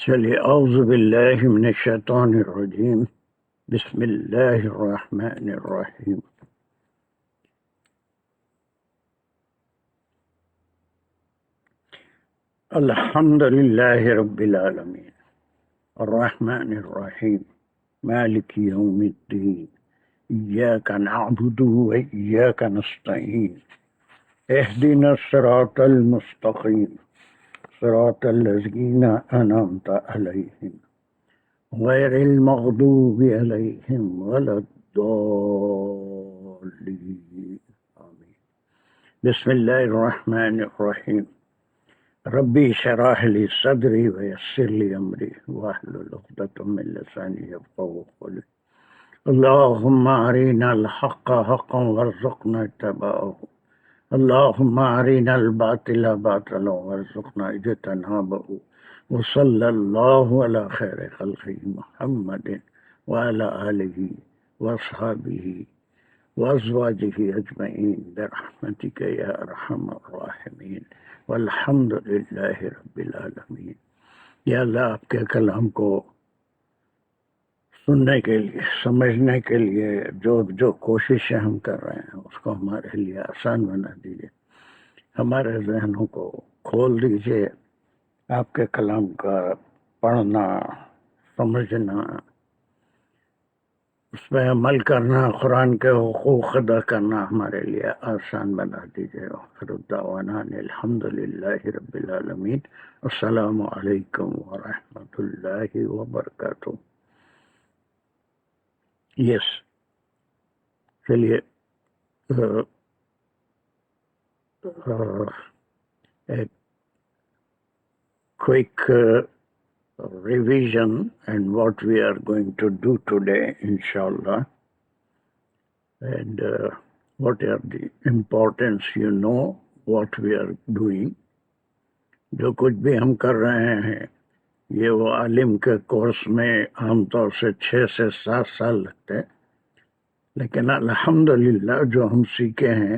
چلیے اعوذ باللہ من الشیطان الرجیم بسم اللہ الرحمن الرحیم الحمد للہ رب العالمین الرحمن الرحیم مالک یوم الدین ایاک نعبد و ایاک نستعین اہدنا الصراط المستقیم صراط الذین انعمت علیہم غیر المغضوب علیہم ولا الضالین آمین۔ بسم اللہ الرحمن الرحیم ربی اشرح لی صدری ویسر لی امری واحلل عقدۃ من لسانی یفقہوا قولی اللہم ارنا الحق حقا وارزقنا اتباعہ اللہم ارنا الباطل باطلا وارزقنا اجتنابہ وصلی اللہ علی خیر خلقہ محمد وعلی آلہ واصحابہ وازواجہ اجمعین برحمتک یا ارحم الراحمین والحمد للہ رب العالمین۔ یا اللہ آپ کے کلام کو سننے کے لیے سمجھنے کے لیے جو کوششیں ہم کر رہے ہیں اس کو ہمارے لیے آسان بنا دیجیے، ہمارے ذہنوں کو کھول دیجیے، آپ کے کلام کا پڑھنا سمجھنا اس پہ عمل کرنا قرآن کے حقوق ادا کرنا ہمارے لیے آسان بنا دیجیے۔ آخر دعوانا الحمد للہ رب العالمین۔ السلام علیکم ورحمۃ اللہ وبرکاتہ۔ یس، چلیے ایک quick revision and what we are going to do today, inshallah, and what are the importance, what we are doing. جو کچھ بھی ہم کر رہے ہیں یہ وہ عالم کے کورس میں عام طور سے 6 سے 7 سال لگتے ہیں، لیکن الحمدللہ جو ہم سیکھے ہیں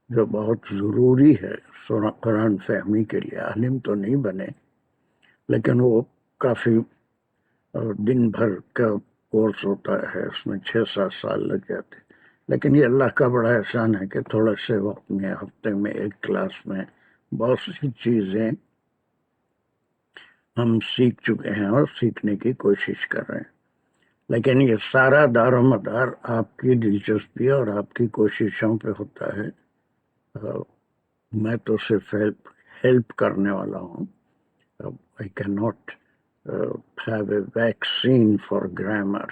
جو بہت ضروری ہے قرآن فہمی کے لیے، عالم تو نہیں بنے لیکن وہ کافی دن بھر کا کورس ہوتا ہے، اس میں 6-7 سال لگ جاتے، لیکن یہ اللہ کا بڑا احسان ہے کہ تھوڑے سے وقت میں ہفتے میں ایک کلاس میں بہت سی چیزیں ہم سیکھ چکے ہیں اور سیکھنے کی کوشش کر رہے ہیں، لیکن یہ سارا دار و مدار آپ کی دلچسپی اور آپ کی کوششوں پہ ہوتا ہے۔ میں تو صرف ہیلپ کرنے والا ہوں۔ I cannot have a vaccine for grammar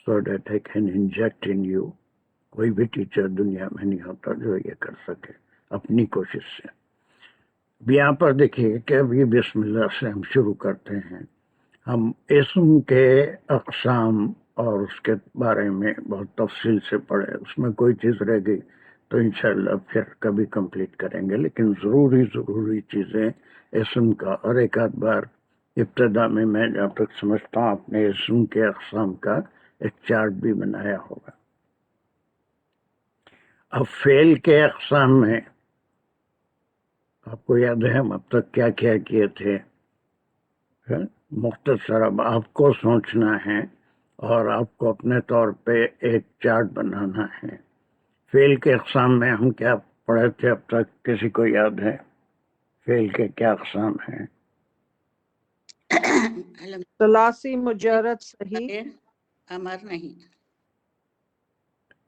so that I can inject in you. کوئی بھی ٹیچر دنیا میں نہیں ہوتا جو یہ کر سکے اپنی کوشش سے۔ اب یہاں پر دیکھیے کہ ابھی بسم اللہ سے ہم شروع کرتے ہیں۔ ہم اسم کے اقسام اور اس کے بارے میں بہت تفصیل سے پڑھے، اس میں کوئی چیز رہ گئی تو انشاءاللہ پھر کبھی کمپلیٹ کریں گے، لیکن ضروری چیزیں اسم کا، اور ایک آدھ بار ابتدا میں جہاں تک سمجھتا ہوں آپ نے اسم کے اقسام کا ایک چارٹ بھی بنایا ہوگا۔ اب فعل کے اقسام میں آپ کو یاد ہے ہم اب تک کیا کیا کیے تھے؟ مختصر اب آپ کو سوچنا ہے اور آپ کو اپنے طور پہ ایک چارٹ بنانا ہے۔ فعل کے اقسام میں ہم کیا پڑھے تھے اب تک؟ کسی کو یاد ہے فعل کے کیا اقسام ہیں؟ ثلاثی، مجرد، صحیح، امر نہیں۔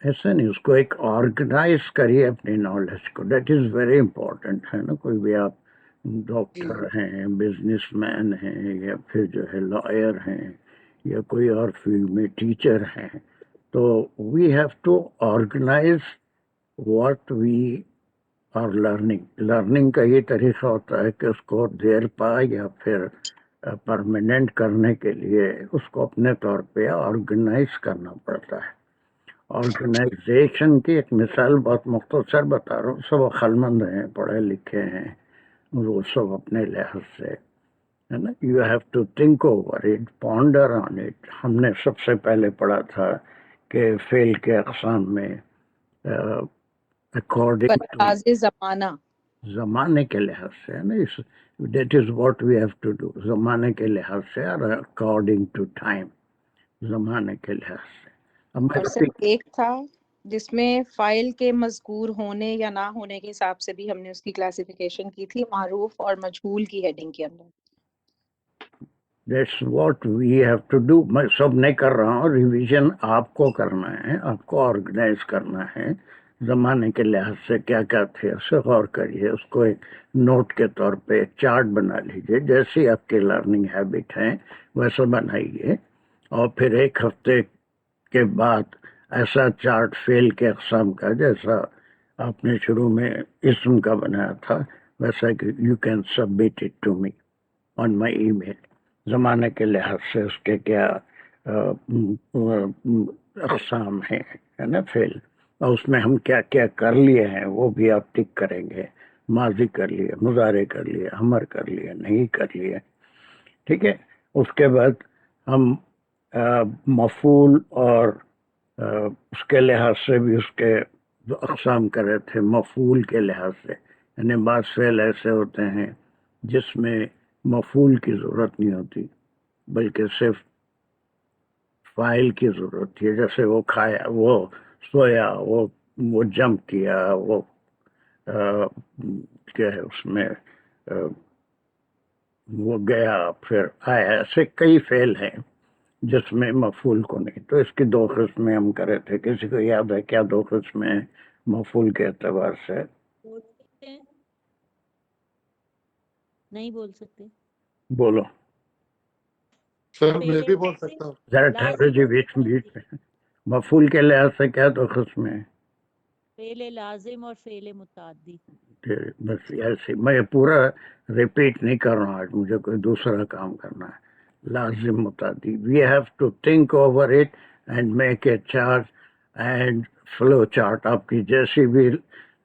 ایسا نہیں، اس کو ایک آرگنائز کریے اپنی نالج کو، دیٹ از ویری امپورٹنٹ ہے نا۔ کوئی بھی آپ ڈاکٹر ہیں، بزنس مین ہیں، یا پھر جو ہے لائر ہیں، یا کوئی اور فیلڈ میں ٹیچر ہیں، تو we have to organize what we are learning. Learning کا یہ طریقہ ہوتا ہے کہ اس کو دیر پا یا پھر پرماننٹ کرنے کے لیے اس کو اپنے طور پہ آرگنائز کرنا پڑتا ہے۔ آرگنائزیشن کی ایک مثال بہت مختصر بتا رہا ہوں، سب عقل مند ہیں، پڑھے لکھے ہیں، وہ سب اپنے لحاظ سے ہے نا۔ You have to think over it, ponder on it. ہم نے سب سے پہلے پڑھا تھا کہ فعل کے اقسام میں اکارڈنگ ٹو بلحاظ زمانہ، زمانے کے لحاظ سے ہے نا، that is what we have to do, زمانے کے لحاظ سے اور اکارڈنگ ٹو ٹائم، زمانے کے لحاظ سے. اب میں اور سر ایک تھا جس میں فائل کے مذکور ہونے یا نہ ہونے کے حساب سے بھی ہم نے اس کی کلاسیفیکیشن کی تھی معروف اور مجہول کی ہیڈنگ کے اندر. That's what we have to do. میں سب نہیں کر رہا ہوں، ریویژن آپ کو کرنا ہے، آپ کو آرگنائز کرنا ہے. زمانے کے لحاظ سے کیا کیا تھے اس سے غور کریے، اس کو ایک نوٹ کے طور پہ ایک چارٹ بنا لیجئے، جیسی آپ کی لرننگ ہیبٹ ہیں ویسا بنائیے. اور پھر ایک ہفتے کے بعد ایسا چارٹ فیل کے اقسام کا جیسا آپ نے شروع میں اسم کا بنایا تھا ویسا کہ you can submit it to me on my email. زمانے کے لحاظ سے اس کے کیا اقسام ہیں ہے نا فیل، اور اس میں ہم کیا کیا کر لیے ہیں وہ بھی آپ ٹک کریں گے. ماضی کر لیے، مضارع کر لیے، امر کر لیے، نہیں کر لیے. ٹھیک ہے. اس کے بعد ہم مفعول اور اس کے لحاظ سے بھی اس کے جو اقسام کرے تھے مفعول کے لحاظ سے، یعنی بعض فعل ایسے ہوتے ہیں جس میں مفعول کی ضرورت نہیں ہوتی بلکہ صرف فاعل کی ضرورت ہے. جیسے وہ کھایا، وہ سویا، وہ جمپ کیا، وہ کیا ہے اس میں وہ گیا پھر آیا. ایسے کئی فعل ہیں جس میں مفعول کو نہیں. تو اس کی دو قسمیں ہم کرے تھے. کسی کو یاد ہے کیا دو قسمیں ہیں مفعول کے اعتبار سے؟ بول سکتے ہیں؟ نہیں بول سکتے. بولو سر میں بھی بول سکتا ہوں. ذرا ٹھہرو جی بیچ میں. مفعول کے لحاظ سے کیا دو قسمیں ہیں؟ فعل لازم اور فعل متعدی. بس ایسے میں پورا ریپیٹ نہیں کر رہا ہوں، آج مجھے کوئی دوسرا کام کرنا ہے. لازم متعدی، we have to think over it and make a chart and flow chart. آپ کی جیسی بھی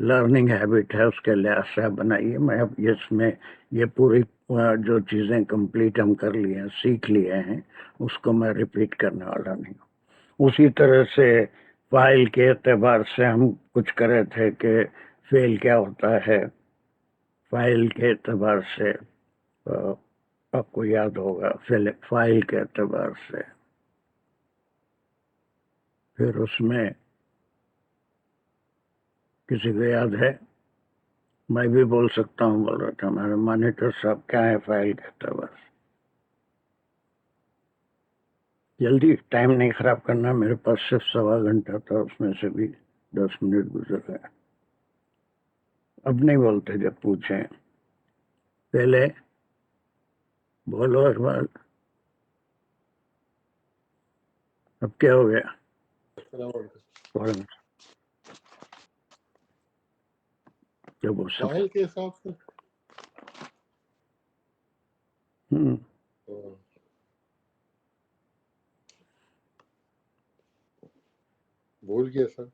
لرننگ ہیبٹ ہے اس کے لحاظ سے بنائیے. میں اب اس میں یہ پوری جو چیزیں کمپلیٹ ہم کر لیے ہیں، سیکھ لیے ہیں، اس کو میں ریپیٹ کرنے والا نہیں ہوں. اسی طرح سے فاعل کے اعتبار سے ہم کچھ کرے تھے کہ فعل کیا ہوتا ہے. فاعل کے اعتبار سے آپ کو یاد ہوگا فاعل کے اعتبار سے پھر اس میں کسی کو یاد ہے؟ میں بھی بول سکتا ہوں، بول رہا تھا ہمارے مانیٹر صاحب کیا ہے فاعل کے اعتبار سے. جلدی، ٹائم نہیں خراب کرنا. میرے پاس صرف 1.25 گھنٹہ تھا، اس میں سے بھی 10 منٹ گزر گئے. اب نہیں بولتے جب پوچھیں. پہلے بولو اقبال. اب کیا ہو گیا؟ السلام علیکم. جب وہ سب فائل کے حساب سے بھول گیا سر.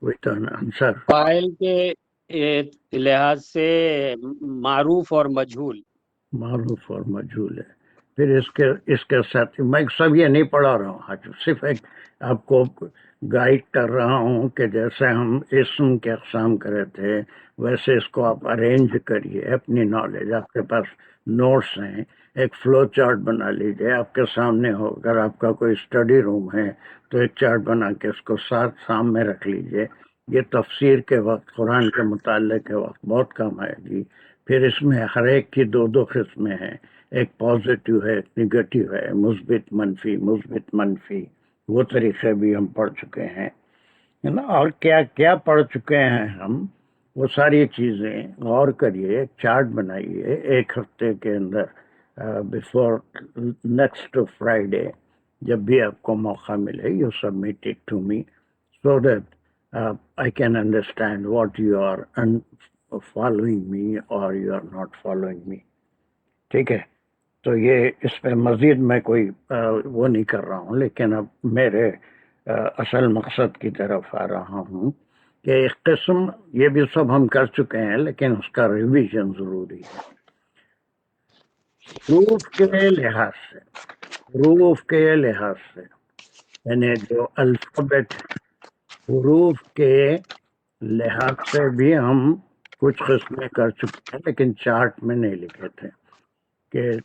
وہی تو نا آنسر. فاعل کے لحاظ سے معروف اور مجہول. معروف اور مجہول ہے. پھر اس کے ساتھ میں سب یہ نہیں پڑھا رہا ہوں آج، صرف ایک آپ کو گائیڈ کر رہا ہوں کہ جیسے ہم اسم کے اقسام کرے تھے ویسے اس کو آپ ارینج کریے. اپنی نالج، آپ کے پاس نوٹس ہیں، ایک فلو چارٹ بنا لیجیے آپ کے سامنے ہو. اگر آپ کا کوئی اسٹڈی روم ہے تو ایک چارٹ بنا کے اس کو ساتھ سامنے رکھ لیجیے. یہ تفسیر کے وقت، قرآن کے مطالعے کے وقت بہت کام آئے گی. پھر اس میں ہر ایک کی دو قسمیں ہیں، ایک پازیٹیو ہے، ایک نگیٹیو ہے، مثبت منفی. وہ طریقے بھی ہم پڑھ چکے ہیں نا. اور کیا کیا پڑھ چکے ہیں ہم، وہ ساری چیزیں غور کریے. ایک چارٹ بنائیے ایک ہفتے کے اندر، بیفور نیکسٹ فرائیڈے جب بھی آپ کو موقع ملے. You submit it to me so that I can understand what you are following me or you are not following me. ٹھیک ہے. تو یہ اس پہ مزید میں کوئی وہ نہیں کر رہا ہوں، لیکن اب میرے اصل مقصد کی طرف آ رہا ہوں کہ ایک قسم یہ بھی سب ہم کر چکے ہیں لیکن اس کا ریویژن ضروری ہے. حروف کے لحاظ سے یعنی جو الفابیٹ حروف کے لحاظ سے بھی ہم कुछ किस्में कर चुके हैं लेकिन चार्ट में नहीं लिखे थे कि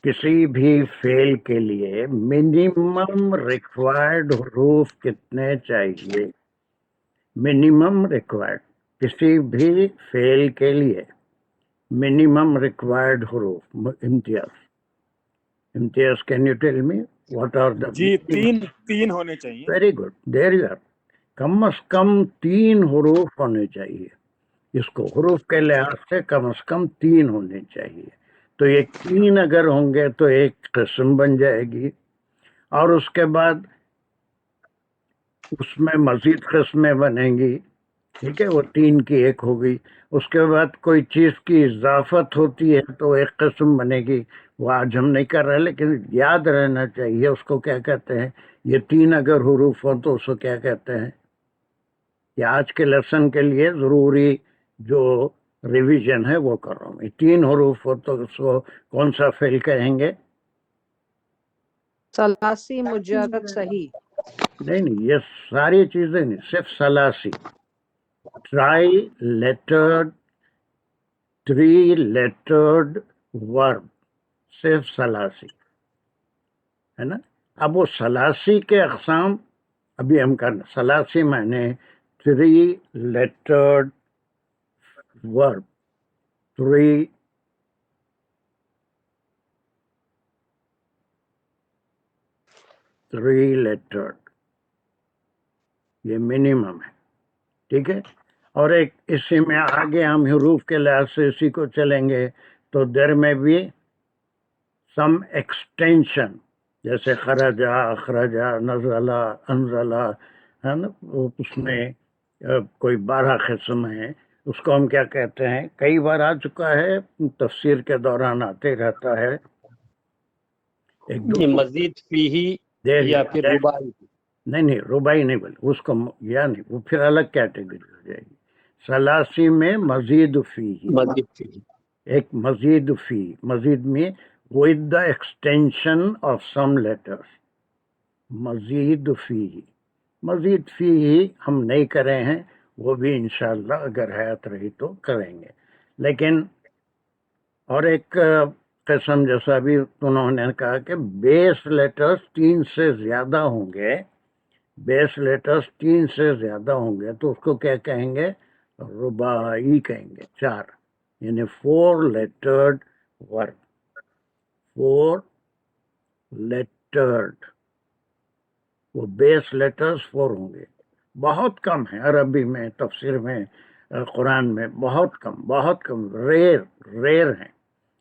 किसी भी फेल के लिए मिनिमम रिक्वायर्ड हरूफ कितने चाहिए, मिनिमम रिक्वायर्ड, किसी भी फेल के लिए मिनिमम रिक्वायर्ड हरूफ। Imtiaz can you tell me what are the? जी तीन होने चाहिए। Very good, there you are. कम से कम 3 हरूफ होने चाहिए। इसको हरूफ के लिहाज से कम 3 होने चाहिए। तो ये 3 अगर होंगे तो एक किस्म बन जाएगी, और उसके बाद उसमें मजीद किस्में बनेंगी। ठीक है, वो 3 की एक हो गई। उसके बाद कोई चीज की इजाफत होती है तो एक किस्म बनेगी, वो आज हम नहीं कर रहे, लेकिन याद रहना चाहिए उसको क्या कहते हैं। ये 3 अगर हरूफ हो तो उसको क्या कहते हैं। ये आज के लेसन के लिए जरूरी जो रिवीजन है वो कर रहा हूँ। 3 हरूफ हो तो उसको कौन सा फेल कहेंगे? सलासी मुजर्रद सही। नहीं, ये सारी चीजें नहीं, सिर्फ Salasi. Try lettered, 3 lettered verb, सिर्फ सलासी है ना। अब वो सलासी के अक़साम अभी हम करना। सलासी माने 3 लेटर्ड वर्ब, 3 लेटर्ड, ये मिनिमम है। ठीक है, और एक इसी में आगे हम हरूफ के लिहाज से इसी को चलेंगे तो देर में भी सम एक्सटेंशन, जैसे खरजा, अखरजा, नज़ला, अनज़ला, है ना। उसमें कोई 12 किस्म है, उसको हम क्या कहते हैं। कई बार आ चुका है, तफसीर के दौरान आते रहता है। एक ये मजीद फीही या फिर रुबाई। नहीं, रुबाई नहीं बोले उसको, या नहीं, वो फिर अलग कैटेगरी हो जाएगी। सलासी में मजीद फी, मजीद फीही, एक मजीद फी, मजीद में with the extension of some letters, मजीद फी हम नहीं करे हैं, वो भी इंशाल्लाह अगर हयात रही तो करेंगे। लेकिन और एक किस्म जैसा भी उन्होंने कहा कि बेस लेटर्स 3 से ज्यादा होंगे, बेस लेटर्स 3 से ज्यादा होंगे तो उसको क्या कहेंगे? रुबाई कहेंगे। 4 यानी 4 लेटर्ड वर्ब, 4 लेटर्ड, वो बेस लेटर्स 4 होंगे। बहुत कम है अरबी में, तफसीर में, कुरान में बहुत कम रेयर हैं,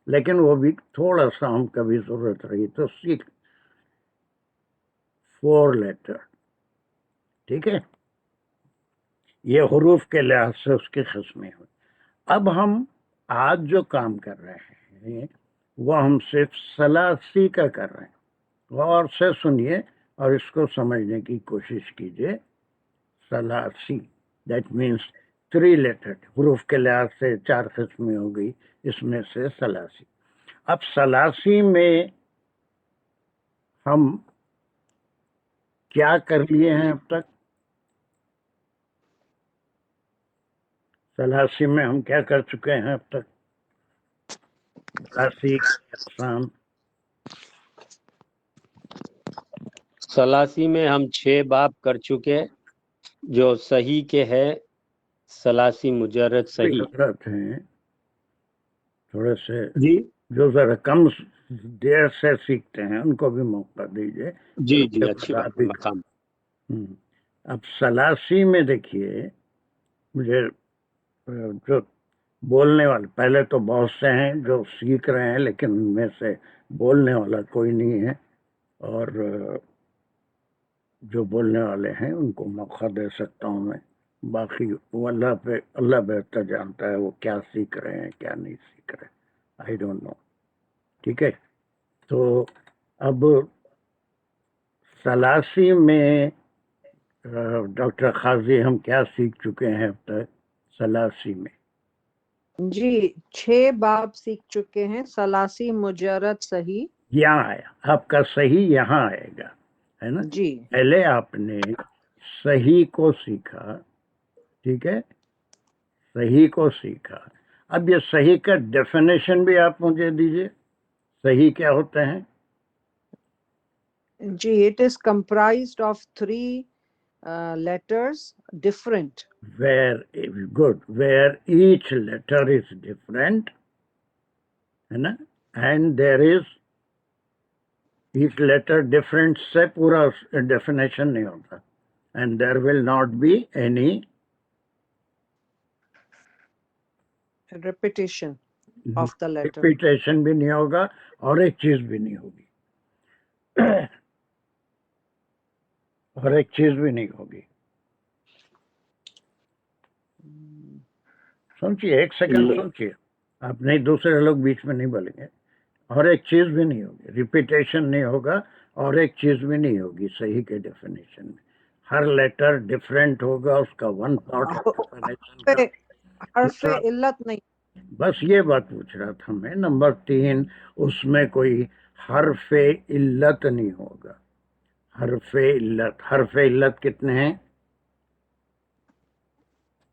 लेकिन वो भी थोड़ा सा हम कभी जरूरत रही तो सीख। 4 लेटर, ठीक है, ये हरूफ के लिहाज से उसकी किस्में हुई। अब हम आज जो काम कर रहे हैं वो हम सिर्फ सलासी का कर रहे हैं। गौर से सुनिए और इसको समझने की कोशिश कीजिए। सलासी, दैट मीन्स 3 लेटर्ड, हरूफ के लिहाज से 4 किस्में हो गई, इसमें से सलासी। अब सलासी में हम क्या कर लिए हैं अब तक? सलासी में हम क्या कर चुके हैं अब तक? सलासी सलासी में हम 6 बाब कर चुके, जो सही के है सलासी मुजर्रद सही। हजरत हैं थोड़े से जी जो जरा कम देर से सीखते हैं उनको भी मौका दीजिए। जी जी, अच्छी बात है, मकाम। अब सलासी में देखिए, मुझे जो बोलने वाले, पहले तो बहुत से हैं जो सीख रहे हैं लेकिन उनमें से बोलने वाला कोई नहीं है, और जो बोलने वाले हैं उनको मौका दे सकता हूँ मैं। बाकी वो अल्लाह बेहतर जानता है वो क्या सीख रहे हैं क्या नहीं सीख रहे, आई डोंट नो। ठीक है, तो अब सलासी में डॉक्टर खाजी हम क्या सीख चुके हैं अब तक सलासी में? जी 6 बाब सीख चुके हैं। सलासी मुजर्रद सही यहाँ आया, आपका सही यहाँ आएगा, है ना जी। पहले आपने सही को सीखा, ठीक है, सही को सीखा। अब ये सही का डेफिनेशन भी आप मुझे दीजिए, सही क्या होते हैं? जी, it is comprised of 3 letters, different. Where, good, where each letter is different, है ना, and there is each letter different से पूरा डेफिनेशन नहीं होता, and there will not be any Repetition of the letter. Repetition भी नहीं होगा और एक चीज भी नहीं होगी और एक चीज भी नहीं होगी। सोचिए, एक सेकंड सोचिए, आप नहीं, दूसरे लोग बीच में नहीं बोलेंगे। और एक चीज भी नहीं होगी, रिपीटेशन नहीं होगा और एक चीज भी नहीं होगी सही के डेफिनेशन में। हर लेटर डिफरेंट होगा, उसका वन पार्ट डेफिनेशन का। हर्फ इल्लत नहीं। बस ये बात पूछ रहा था मैं। नंबर 3, उसमें कोई हर्फ इल्लत नहीं होगा। हर्फ इल्लत कितने हैं?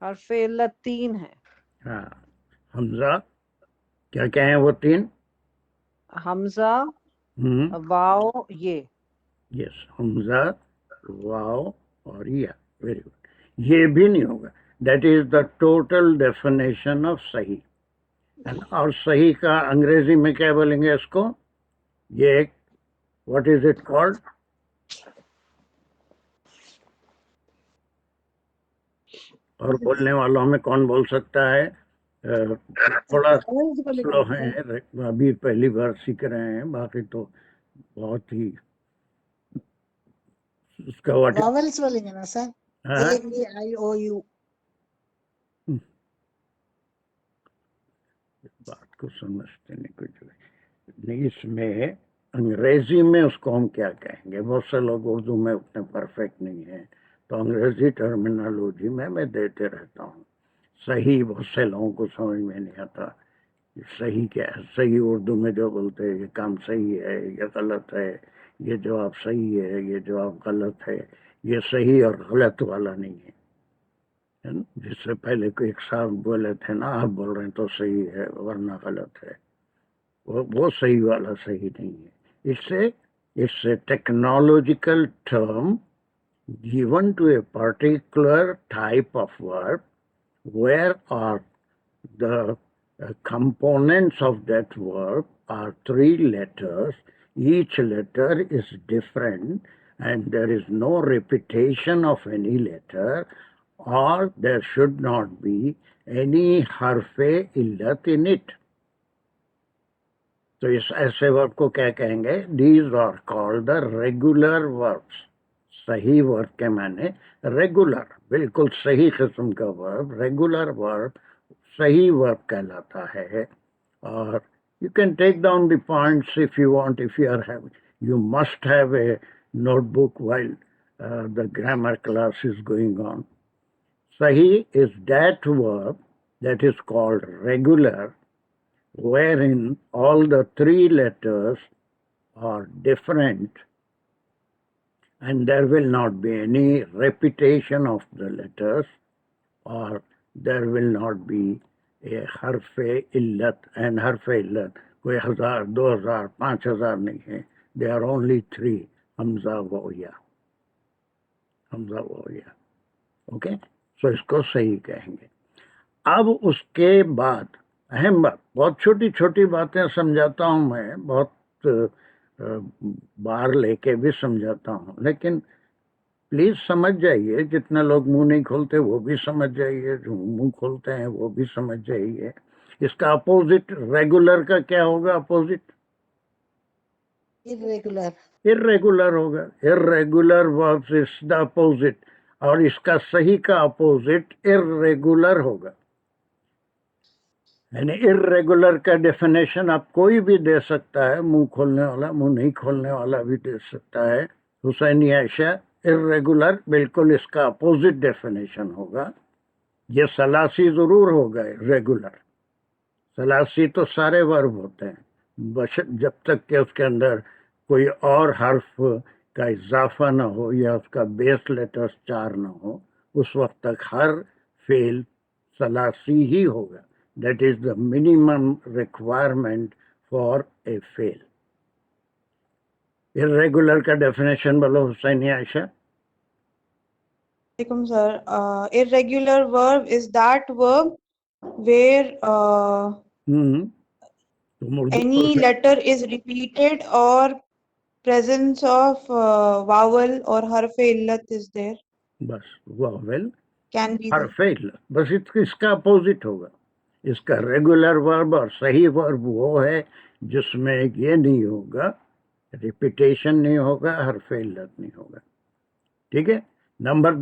हर्फ इल्लत 3 है। हाँ, हमजा क्या क्या है वो 3? हमजा, वाव, ये। यस, हमजा, वाव और या। Very good. ये भी नहीं होगा। That is the total definition of सही। और सही का अंग्रेजी में क्या बोलेंगे इसको? ये एक, व्हाट इज इट कॉल्ड? और बोलने वालों में कौन बोल सकता है? थोड़ा स्लो है, अभी पहली बार सीख रहे हैं, बाकी तो बहुत ही उसका वॉवेल्स बोलेंगे ना सर, हाँ? A-E-I-O-U। बात को समझते नहीं कुछ नहीं। इसमें अंग्रेजी में उसको हम क्या कहेंगे? बहुत से लोग उर्दू में उतने परफेक्ट नहीं है, तो अंग्रेजी टर्मिनोलॉजी में मैं देते रहता हूँ। सही बहुत से लोगों को समझ में नहीं आता। सही क्या है? सही उर्दू में जो बोलते हैं, ये काम सही है, ये गलत है, ये जवाब सही है, ये जवाब गलत है, ये सही और गलत वाला नहीं है। जिससे पहले कोई एक साहब बोले थे ना, आप बोल रहे हैं तो सही है वरना गलत है, वो सही वाला सही नहीं है। इससे technological term given to a particular type of verb, where are the components of that verb are 3 letters. Each letter is different and there is no repetition of any letter, or there should not be any harf-e illat in it. तो इस ऐसे verb को क्या कहेंगे? These are called the regular verbs. सही verb के माने regular, बिल्कुल सही किस्म का वर्ब, रेगुलर वर्ब सही वर्ब कहलाता है। और you can take down the points if you want, if you are having, you must have a notebook while the grammar class is going on. Sahi is that verb that is called regular, wherein all the 3 letters are different and there will not be any repetition of the letters, or there will not be a harf-e illat. And harf-e illat कोई 1000, 2000, 5000 नहीं है. They are only 3. Hamza वो या, हमजा वो या. Okay, सो इसको सही कहेंगे. अब उसके बाद अहम बात, बहुत छोटी छोटी बातें समझाता हूँ मैं, बहुत बार लेके भी समझाता हूँ, लेकिन प्लीज समझ जाइए. जितने लोग मुंह नहीं खोलते वो भी समझ जाइए, जो मुंह खोलते हैं वो भी समझ जाइए. इसका अपोजिट रेगुलर का क्या होगा? अपोजिट इर्रेगुलर, इर्रेगुलर होगा. Irregular verbs is the opposite, और इसका सही का अपोजिट इर्रेगुलर होगा. यानी इर्रेगुलर का डेफिनेशन आप कोई भी दे सकता है, मुंह खोलने वाला, मुंह नहीं खोलने वाला भी दे सकता है. हुसैनी आयशा इर्रेगुलर बिल्कुल इसका अपोजिट डेफिनेशन होगा. ये सलासी जरूर होगा रेगुलर. सलासी तो सारे वर्ब होते हैं, बस जब तक कि उसके अंदर कोई और हर्फ का इजाफा ना हो या उसका बेस लेटर्स 4 ना हो, उस वक्त तक हर फेल सलासी ही होगा. That is the minimum requirement for a fail. Irregular का definition बोलो Husaini Ayesha. Alaikum, sir. Irregular verb is that verb where तुम Urdu any letter is repeated or presence of vowel or harf illat is there. बस vowel Can be और there. Fail, बस इसका opposite होगा. इसका regular verb और सही वर्ब वो है जिसमें ये नहीं होगा, रिपीटेशन नहीं होगा, हर्फ इल्लत नहीं होगा. ठीक है. नंबर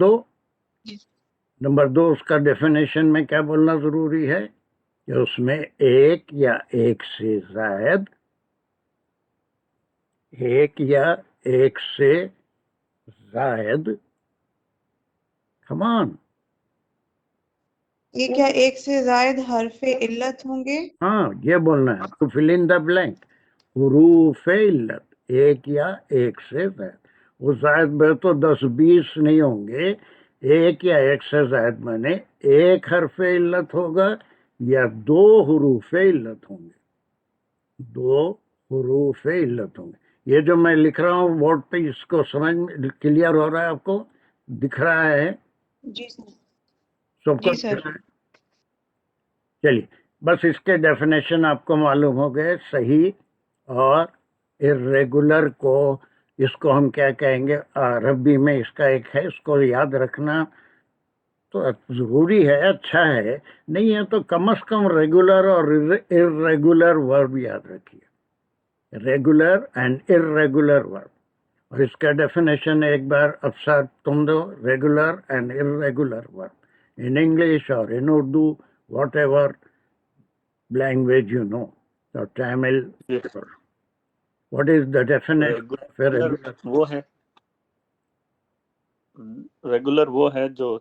2 उसका डेफिनेशन में क्या बोलना जरूरी है कि उसमें एक या एक से जायद come on. एक या एक से जायद हरफे इल्लत होंगे. हाँ, ये बोलना है तो फिल इन द ब्लैंक. हुरूफ इल्लत, एक या एक से जायद. वो जायद में तो 10-20 नहीं होंगे. एक या एक से जायद माने एक हरफ इल्लत होगा या 2 हुरूफ इल्लत होंगे. 2 हुरूफ इल्लत होंगे. ये जो मैं लिख रहा हूँ बोर्ड पे, इसको समझ में क्लियर हो रहा है? आपको दिख रहा है? जी सर. सबको जी सर. दिख रहा है? चलिए, बस इसके डेफिनेशन आपको मालूम हो गए. सही और इर्रेगुलर को, इसको हम क्या कहेंगे? अरबी में इसका एक है, इसको याद रखना तो जरूरी है. अच्छा है, नहीं है तो कम से कम रेगुलर और इर्रेगुलर वर्ब याद रखिए. Regular and irregular verb. और इसका डेफिनेशन एक बार अफसर तुम दो. Regular and irregular verb in English or in Urdu, whatever language you know, or Tamil. Yes. What is the definition of a regular? वो है रेगुलर, वो है जो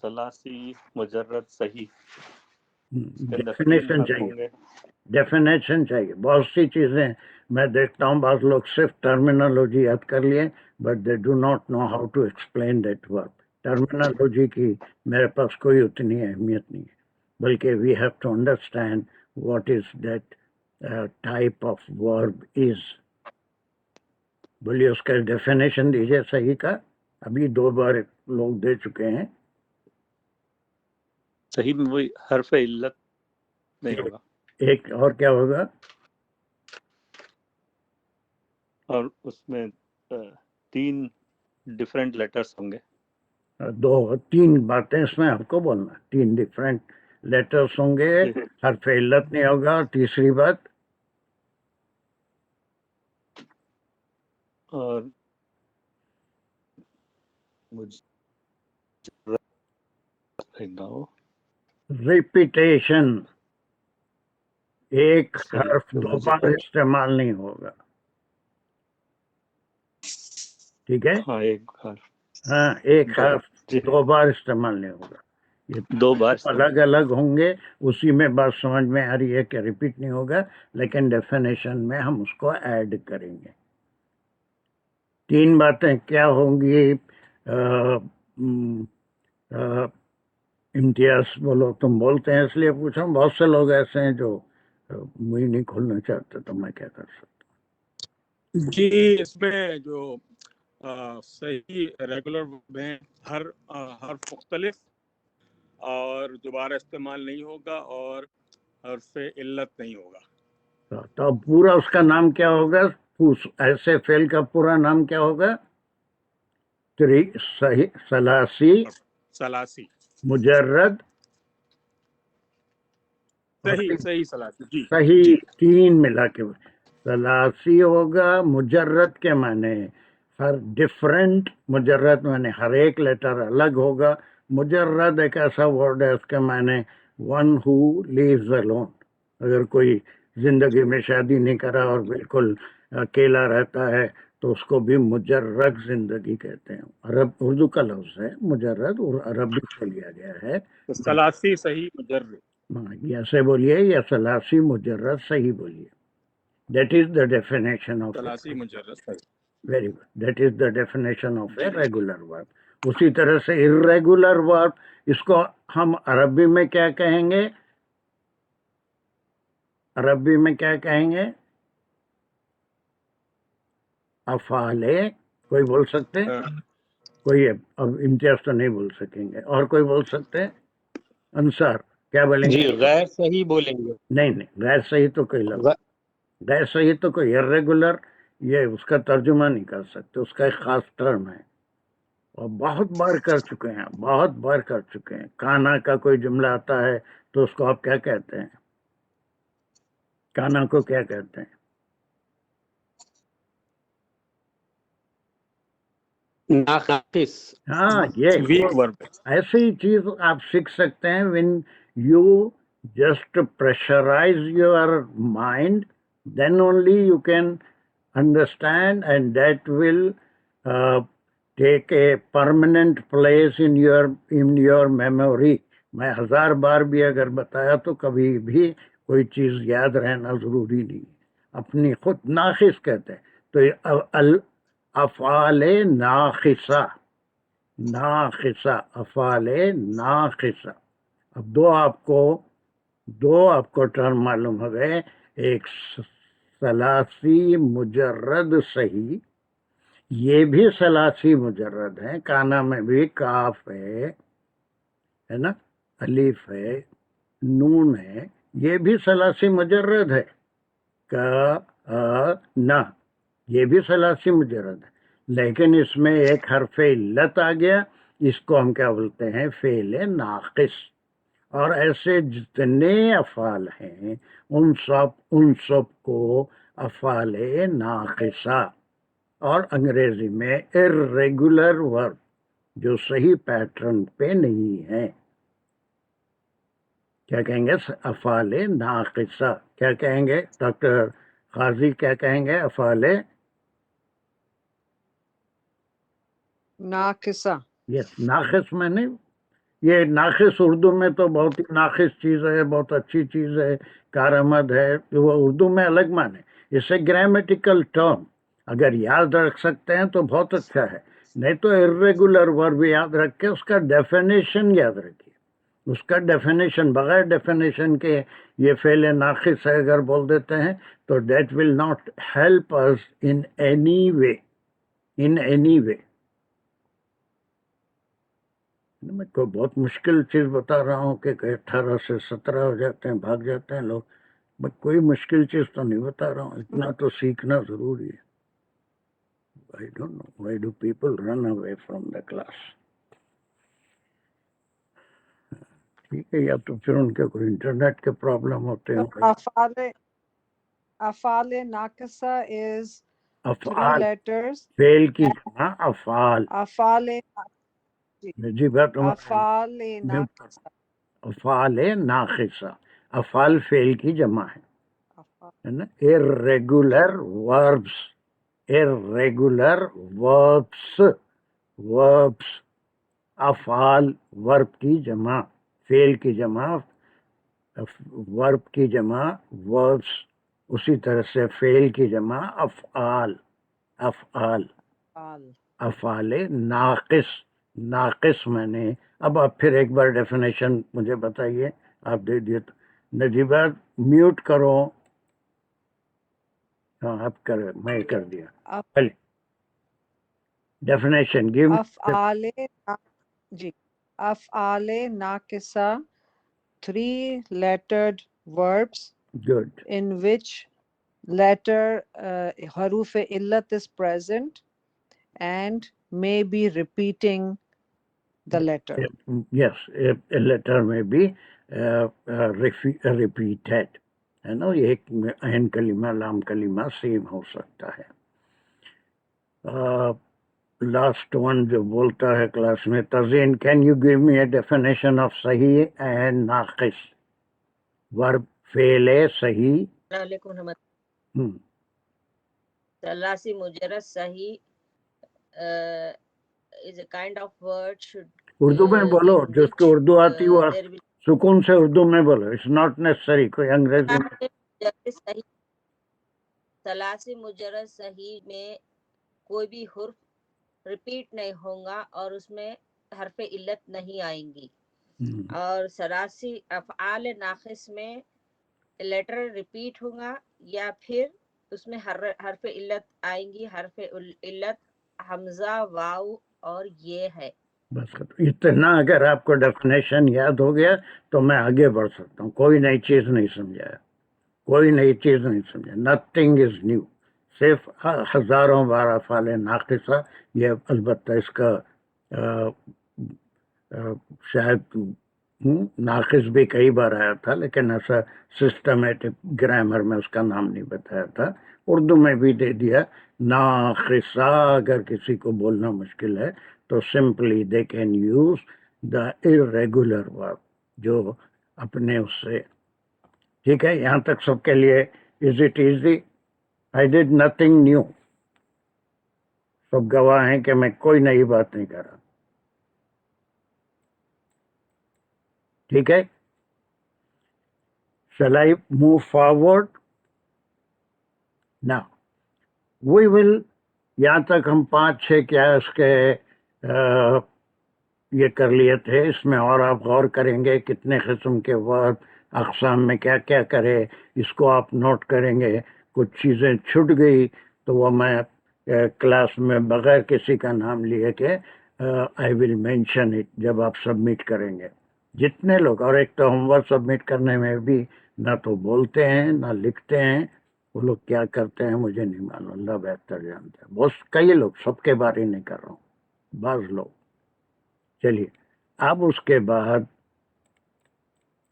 सलासी मुजर्रद सही. डेफिनेशन चाहिए. डेफिनेशन चाहिए. बहुत सी चीजें मैं देखता हूँ बहुत लोग सिर्फ टर्मिनोलॉजी याद कर लिए, but they do not know how to explain that verb. Terminology की मेरे पास कोई उतनी अहमियत नहीं है, बल्कि we have to understand what is that type of verb is. बोलिए, उसका डेफिनेशन दीजिए सही का. अभी 2 बार लोग दे चुके हैं. सही में वही हर्फ इल्लत नहीं होगा. एक और क्या होगा? और उसमें 3 डिफरेंट लेटर्स होंगे. 2-3 बातें इसमें आपको बोलना. 3 डिफरेंट लेटर्स होंगे, हर्फ इल्लत नहीं होगा. और तीसरी बात, और रिपीटेशन. एक हर्फ 2 बार इस्तेमाल नहीं होगा. ठीक है. हाँ, एक हर्फ. हाँ, एक हर्फ 2 बार इस्तेमाल नहीं होगा. ये 2 बार अलग अलग होंगे. उसी में बात समझ में आ रही है कि रिपीट नहीं होगा, लेकिन डेफिनेशन में हम उसको ऐड करेंगे. 3 बातें क्या होंगी? इम्तियाज बोलो. तुम बोलते हैं इसलिए पूछा. बहुत से लोग ऐसे हैं जो मुंह नहीं खोलना चाहते, तो मैं क्या कर सकता हूँ? जी, इसमें जो सही रेगुलर में हर मुख्तलिफ और दोबारा इस्तेमाल नहीं होगा और हर्फ इल्लत नहीं होगा. तो पूरा उसका नाम क्या होगा? ऐसे फेल का पूरा नाम क्या होगा? सलासी मुजर्रद सही सलासी. जी, सही. 3 मिला के सलासी होगा. मुजर्रद के माने हर डिफरेंट. मुजर्रद माने हर एक लेटर अलग होगा. मुजर्रद एक ऐसा वर्ड है, उसके माने वन हु लिव्स अलोन. अगर कोई जिंदगी में शादी नहीं करा और बिल्कुल अकेला रहता है तो उसको भी मुजर्रद जिंदगी कहते हैं. अरब उर्दू का लफ्ज है मुजर्रद, और अरबी से लिया गया है. तो सलासी सही मुजर्रद. ऐसे बोलिए, या सलासी मुजर्रद सही बोलिए. That is the definition of सलासी मुजर्रद सही. Very good. That is the definition of a regular verb. उसी तरह से इर्रेगुलर वर्ब, इसको हम अरबी में क्या कहेंगे? अरबी में क्या कहेंगे? अफाले। कोई बोल सकते हैं? कोई अब इम्तियाज तो नहीं बोल सकेंगे, और कोई बोल सकते हैं? अंसार क्या बोलेंगे? जी गैर सही बोलेंगे। नहीं नहीं, गैर सही तो कोई लफ्ज, गैर सही तो कोई इर्रेगुलर, ये उसका तर्जुमा नहीं कर सकते, उसका एक खास टर्म है और बहुत बार कर चुके हैं, बहुत बार कर चुके हैं। काना का कोई जुमला आता है तो उसको आप क्या कहते हैं? काना को क्या कहते हैं? नाकिस। हाँ, ये वीक वर्ब है। ऐसी ही चीज आप सीख सकते हैं when you just pressurize your mind, then only you can understand, and that will take a permanent place in your memory. मैं 1000 बार भी अगर बताया तो कभी भी कोई चीज याद रहना जरूरी नहीं। अपनी खुद नाखिस कहते हैं तो अल अफाले नाखिसा, नाखिसा, अफाले नाखिसा। अब दो आपको टर्म मालूम हो गए, एक सलासी मुजर्रद सही, ये भी सलासी मुजर्रद है, काना में भी काफ है ना, अलीफ है, नून है, ये भी सलासी मुजर्रद है, का ना, ये भी सलासी मुजर्रद है, लेकिन इसमें एक हर्फ इल्लत आ गया, इसको हम क्या बोलते हैं? फेले नाकिस। और ऐसे जितने अफाल हैं उन सब को अफाले नाकिसा, और अंग्रेजी में इर्रेगुलर वर्ब जो सही पैटर्न पे नहीं है क्या कहेंगे? अफाले नाकिसा। क्या कहेंगे डॉक्टर काजी, क्या कहेंगे? अफाले नाकिसा। यस, नाकिस मैंने, ये नाकिस उर्दू में तो बहुत ही नाकिस चीज है, बहुत अच्छी चीज है, कारआमद है, वो उर्दू में अलग माने। इसे ग्रामेटिकल टर्म अगर याद रख सकते हैं तो बहुत अच्छा है, नहीं तो इर्रेगुलर वर्ब याद रख के उसका डेफिनेशन याद रखिए। उसका डेफिनेशन, बगैर डेफिनेशन के ये फेले नाकिस है अगर बोल देते हैं तो that will not help us in any way, in any way. मैं कोई बहुत मुश्किल चीज बता रहा हूँ कि 18 से 17 हो जाते हैं, भाग जाते हैं लोग, मैं कोई मुश्किल चीज तो नहीं बता रहा हूँ, इतना तो सीखना जरूरी है। I don't know why do people run away from the class. ठीक है, या तो फिर उनके कोई इंटरनेट के प्रॉब्लम होते हैं। अफाले नाकिसा is 3 अफआल, letters. फेल की जमा अफआल। अफाले जी बात, अफाले नाकिसा, अफाले नाकिसा, अफाल फेल की जमा है ना। Irregular verbs, irregular verbs, verbs, अफाल वर्ब की जमा, फेल की जमा, वर्ब की जमा वर्ब्स, उसी तरह से फेल की जमा अफआल, अफआल, अफाले नाकिस, नाकिस मैंने। अब आप फिर एक बार डेफिनेशन मुझे बताइए, आप दे दिए तो। नजीबा म्यूट करो। हाँ आप कर, मैं कर दिया। चलिए डेफिनेशन गिव। अफआले जी, अफआले नाकिसा 3 lettered verbs good, in which letter haruf illat is present and may be repeating the letter. yes, a letter may be repeated, है ना। ये एक अहम कलीमा लाम कलीमा सेम हो सकता है। लास्ट वन जो बोलता है क्लास में, Tazeen, can you give me a definition of सही एंड नाकिस वर्ब? फेले सही। वालेकुम रहमत। सलासी मुजर्रद सही is a kind of word should Urdu में बोलो, in जिसको which, उर्दू आती वो there will सुकून से उर्दू में बोलो, इट्स नॉट नेसेसरी कोई अंग्रेजी में। सलासी मुजर्रद सही में कोई भी हुर्फ रिपीट नहीं होगा और उसमें हरफ इल्लत नहीं आएंगी। हम्म, और सरासी अफ़आल नाक़िस में लेटर रिपीट होगा या फिर उसमें हरफ इल्लत आएंगी। हरफ इल्लत हमजा, वाव और ये है। बस खत्म। इतना अगर आपको डेफिनेशन याद हो गया तो मैं आगे बढ़ सकता हूँ। कोई नई चीज नहीं समझाया, कोई नई चीज नहीं समझा। Nothing is new. सिर्फ हजारों बार अफ़ाल नाक़िसा, ये अलबत्ता इसका अ, शायद नाक़िस भी कई बार आया था, लेकिन ऐसा सिस्टमेटिक ग्रामर में उसका नाम नहीं बताया था। उर्दू में भी दे दिया नाक़िसा। अगर किसी को बोलना मुश्किल है तो simply they can use the irregular verb, जो अपने उससे। ठीक है, यहाँ तक सबके लिए is it easy? I did nothing new. सब गवाह हैं कि मैं कोई नई बात नहीं कर रहा। ठीक है, shall I move forward? Now we will, यहाँ तक हम 5-6 क्या इसके ये कर लिए थे। इसमें और आप गौर करेंगे कितने किस्म के वर्ब, अक़साम में क्या क्या करे, इसको आप नोट करेंगे। कुछ चीज़ें छूट गई तो वो मैं क्लास में बगैर किसी का नाम लिए के आई विल मेंशन इट जब आप सबमिट करेंगे। जितने लोग, और एक तो होमवर्क सबमिट करने में भी ना तो बोलते हैं ना लिखते हैं, वो लोग क्या करते हैं मुझे नहीं मालूम, अल्लाह बेहतर जानते हैं। बहुत कई लोग, सबके बारे नहीं कर रहा हूँ, बाज लोग। चलिए, अब उसके बाद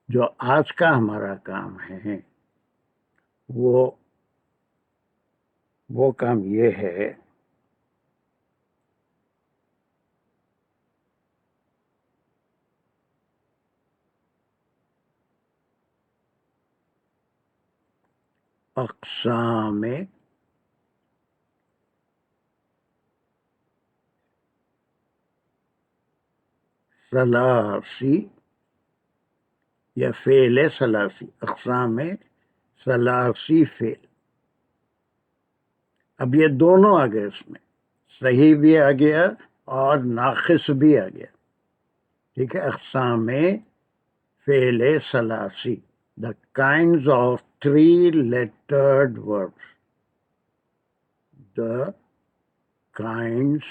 जो आज का हमारा काम है वो काम ये है अक़साम सलासी या फ़ेल सलासी। अक़साम सलासी फ़ेल। अब ये दोनों आ गए, इसमें सही भी आ गया और नाक़िस भी आ गया। ठीक है, अक़साम फ़ेल सलासी, the kinds of 3-lettered verbs, the kinds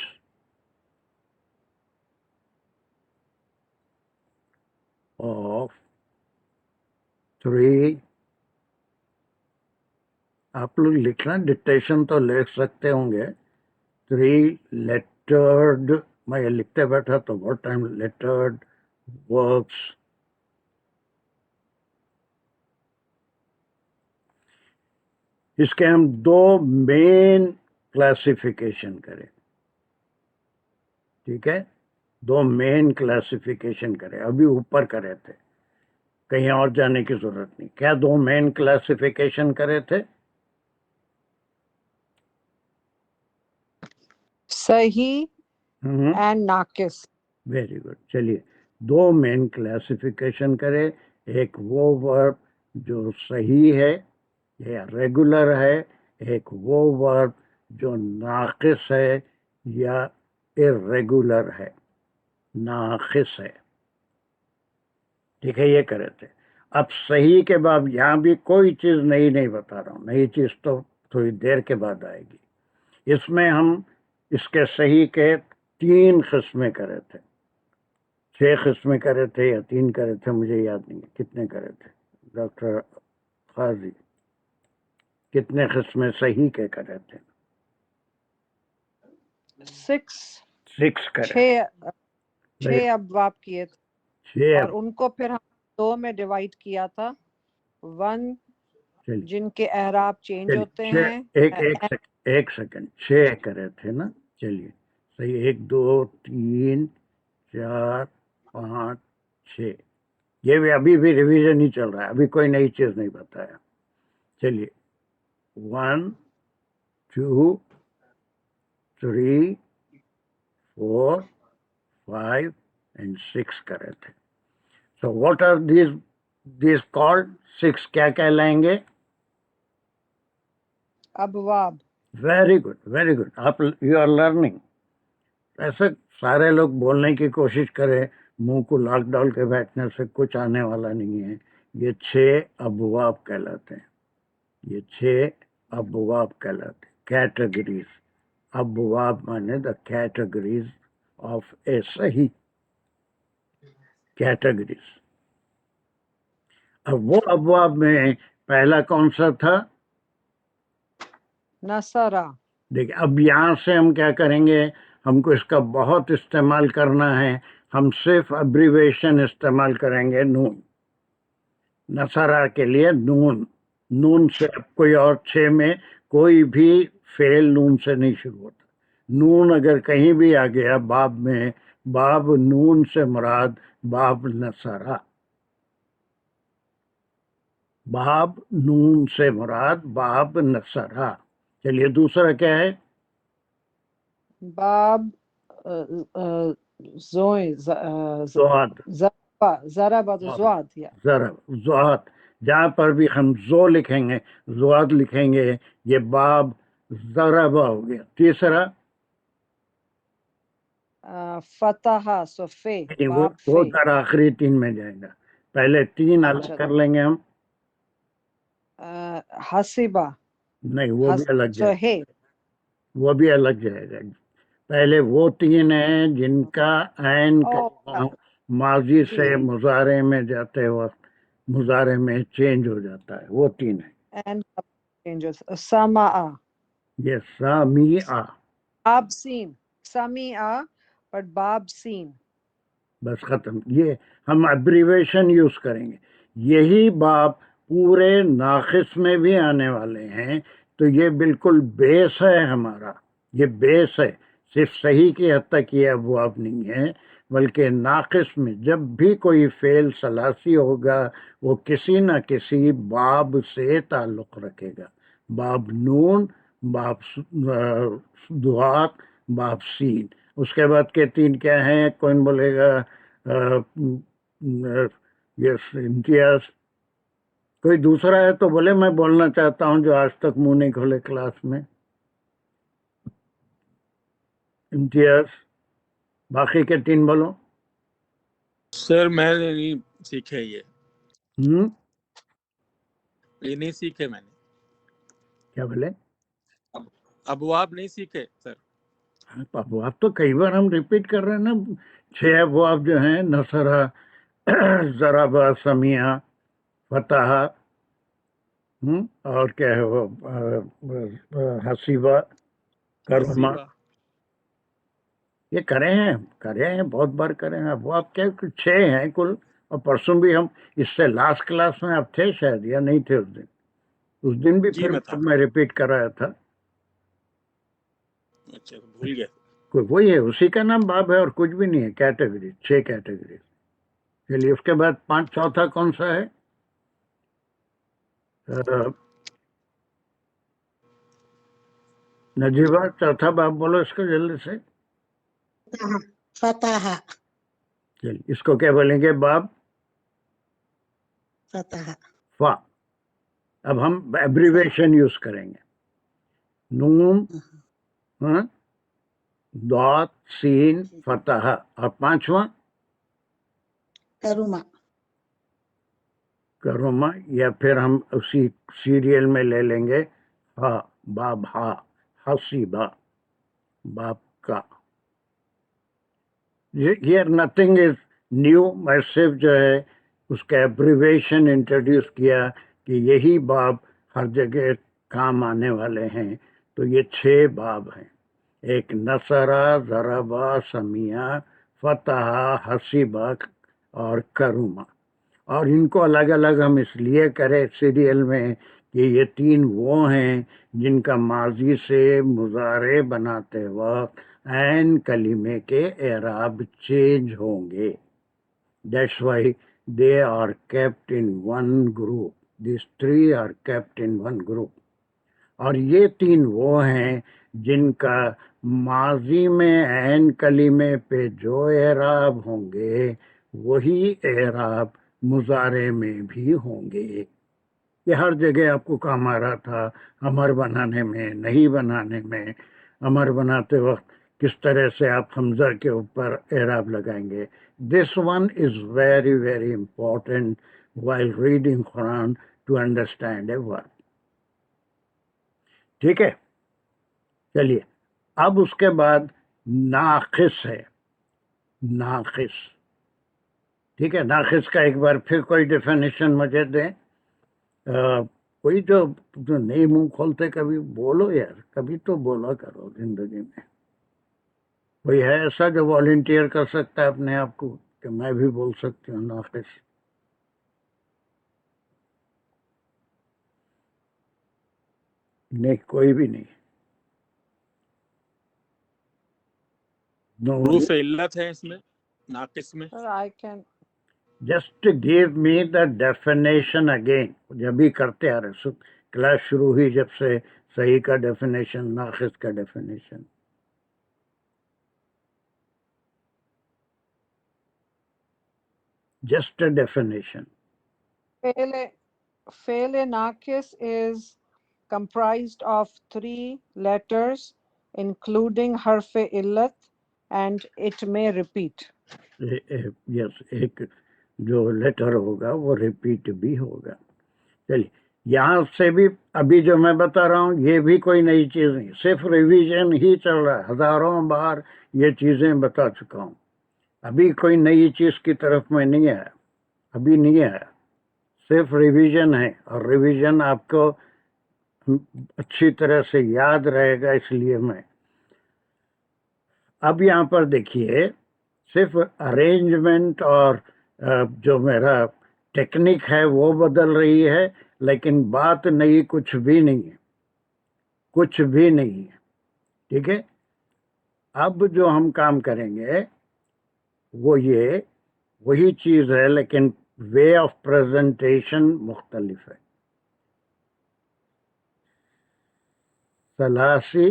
of 3, आप लोग लिखना, डिक्टेशन तो लिख सकते होंगे। 3-lettered, मैं ये लिखते बैठा तो बहुत टाइम। lettered verbs, इसके हम 2 मेन क्लासिफिकेशन करें। ठीक है, 2 मेन क्लासिफिकेशन करें। अभी ऊपर करे थे, कहीं और जाने की जरूरत नहीं। क्या 2 मेन क्लासिफिकेशन करे थे? सही एंड नाकिस। Very good. चलिए, 2 मेन क्लासिफिकेशन करें। एक वो वर्ब जो सही है या रेगुलर है, एक वो वर्ब जो नाकिस है या इर्रेगुलर है, नाकिस है। ठीक है, ये करे थे। अब सही के बाद यहाँ भी कोई चीज नई नहीं बता रहा हूँ, नई चीज तो थोड़ी देर के बाद आएगी। इसमें हम इसके सही के 3 किस्में करे थे, 6 किस्में करे थे या 3 करे थे, मुझे याद नहीं है कितने करे थे। डॉक्टर काजी, कितने किस्में सही के करे थे? 6 करे। 6 अबवाब किए थे 6 और उनको फिर हम 2 में डिवाइड किया था। 1 जिनके एराब चेंज होते हैं। एक सेकंड, 6 करे थे ना? चलिए सही, 1 2 3 4 5 6। ये भी अभी भी रिवीजन ही चल रहा है, अभी कोई नई चीज नहीं बताया। चलिए, 1 2 3 4 5 and 6 करे थे। So what are these called? 6 क्या कहलाएंगे? अबवाब। Very good, very good. आप, यू आर लर्निंग। ऐसे सारे लोग बोलने की कोशिश करें, मुंह को लॉक डाल के बैठने से कुछ आने वाला नहीं है। ये 6 अबवाब कहलाते हैं, ये 6 अबवाब कहलाते हैं, कैटेगरीज। अबवाब माने द कैटेगरीज ऑफ ए सही, कैटेगरीज। अब वो अबवाब में पहला कौन सा था? नसरा। देखिए अब यहाँ से हम क्या करेंगे, हमको इसका बहुत इस्तेमाल करना है, हम सिर्फ अब्रीवेशन इस्तेमाल करेंगे नून। नसरा के लिए नून, नून से अब कोई और 6 में कोई भी फेल नून से नहीं शुरू होता। नून अगर कहीं भी आ गया बाब में, बाब नून से मुराद बाब नसरा, बाब नून से मुराद बाब नसरा। चलिए दूसरा क्या है? बाब ज़ुआद, ज़रब ज़ुआद या ज़रब ज़ुआद। जहाँ पर भी हम ज़ो लिखेंगे, ज़ुआद लिखेंगे, ये बाब ज़रबा हो गया। तीसरा फतहा सोफे, वो बाब फे। तर आखिरी 3 में जाएगा, पहले 3 अलग अच्छा। कर लेंगे हम। हसीबा, नहीं वो भी अलग जाएगा, सोहे। वो भी अलग जाएगा। पहले वो 3 हैं जिनका ऐन ओ, माजी से जी। मुजारे में जाते वक्त मुजारे में चेंज हो जाता है, वो 3 है। And changes. समा, ये सामिया, बाब सीन, समीआ बट बाब सीन। बस खत्म। ये हम अब्रीवेशन यूज करेंगे। यही बाब पूरे नाखिस में भी आने वाले हैं, तो ये बिल्कुल बेस है हमारा, ये बेस है। सिर्फ सही की हद तक ये अबवाब नहीं है, बल्कि नाकिस में जब भी कोई फेल सलासी होगा वो किसी न किसी बाब से ताल्लुक़ रखेगा। बाब नून, बाब दुआत, बाब सीन। उसके बाद के 3 क्या हैं? कौन बोलेगा? यस, इम्तियाज। कोई दूसरा है तो बोले, मैं बोलना चाहता हूं जो आज तक मुंह नहीं खोले क्लास में। इम्तियाज, बाकी के 3 बोलो। सर मैंने नहीं सीखे ये नहीं सीखे मैंने। क्या बोले? अबवाब नहीं सीखे सर। अबवाब तो कई बार हम रिपीट कर रहे हैं ना। 6 अबवाब जो हैं, नसरा, ज़रबा, समिया, फतह, और क्या है वो, हसीबा, करमा। ये करे हैं, बहुत बार करे हैं। वो आप क्या 6 हैं कुल। और परसों भी हम, इससे लास्ट क्लास में आप थे शायद या नहीं थे उस दिन भी फिर मैं रिपीट कराया था। अच्छा, भूल गया। कोई वही है, उसी का नाम बाब है और कुछ भी नहीं है। Category, 6 category. चलिए उसके बाद 5 चौथा कौन सा है? नजीबा, चौथा बाब बोलो इसको जल्दी से। फतह, चलिए इसको क्या बोलेंगे? बाब फतह। फा। अब हम एब्रीवेशन यूज करेंगे। नून, दात, सीन, फतह। और 5वां करुमा, करुमा, या फिर हम उसी सीरियल में ले लेंगे हा, बाब हा, हसीबा, बाप का। Here nothing is new. मैं सिर्फ जो है उसका एब्रीवेशन इंट्रोड्यूस किया कि यही बाब हर जगह काम आने वाले हैं। तो ये 6 बाब हैं, एक नसरा, ज़रबा, समिया, फतह, हसीबा और करुमा। और इनको अलग अलग हम इसलिए करें सीरियल में कि ये 3 वो हैं जिनका माजी से मुजारे बनाते वक्त ऐन कलीमे के एराब चेंज होंगे। That's why they are kept in one group. This 3 are kept in one group. और ये 3 वो हैं जिनका माजी में ऐन कलीमे पे जो एराब होंगे वही एराब मुजारे में भी होंगे। ये हर जगह आपको काम आ रहा था, अमर बनाने में, नहीं बनाने में। अमर बनाते वक्त किस तरह से आप हमजा के ऊपर एराब लगाएंगे. This one is very very important while reading Quran to understand a word. ठीक है, चलिए अब उसके बाद नाकिस है. नाकिस, ठीक है, नाकिस का एक बार फिर कोई डेफिनेशन मुझे दें. कोई जो नहीं मुंह खोलते कभी बोलो यार, कभी तो बोला करो जिंदगी में. कोई है ऐसा जो वॉलंटियर कर सकता है अपने आप को कि मैं भी बोल सकती हूँ नाकिस? नहीं, कोई भी नहीं. No, रूफ इल्लत है इसमें नाकिस में. Sir, I can. just give me the definition again. जब भी करते आ रहे क्लास शुरू हुई जब से सही का डेफिनेशन, नाकिस का definition. Just a definition. Fail Nakis is comprised of 3 letters, including harf illat, and it may repeat. Yes, एक जो लेटर होगा वो रिपीट भी होगा. चलिए यहाँ से भी अभी जो मैं बता रहा हूँ ये भी कोई नई चीज नहीं, सिर्फ रिवीजन ही चल रहा है. हजारों बार ये चीजें बता चुका हूँ. अभी कोई नई चीज की तरफ मैं नहीं आया, अभी नहीं आया. सिर्फ रिवीजन है और रिवीजन आपको अच्छी तरह से याद रहेगा. इसलिए मैं अब यहाँ पर देखिए सिर्फ अरेंजमेंट और जो मेरा टेक्निक है वो बदल रही है, लेकिन बात नई कुछ भी नहीं है, कुछ भी नहीं है. ठीक है, अब जो हम काम करेंगे वो ये वही चीज है, लेकिन वे ऑफ प्रेजेंटेशन मुख्तलिफ है. सलासी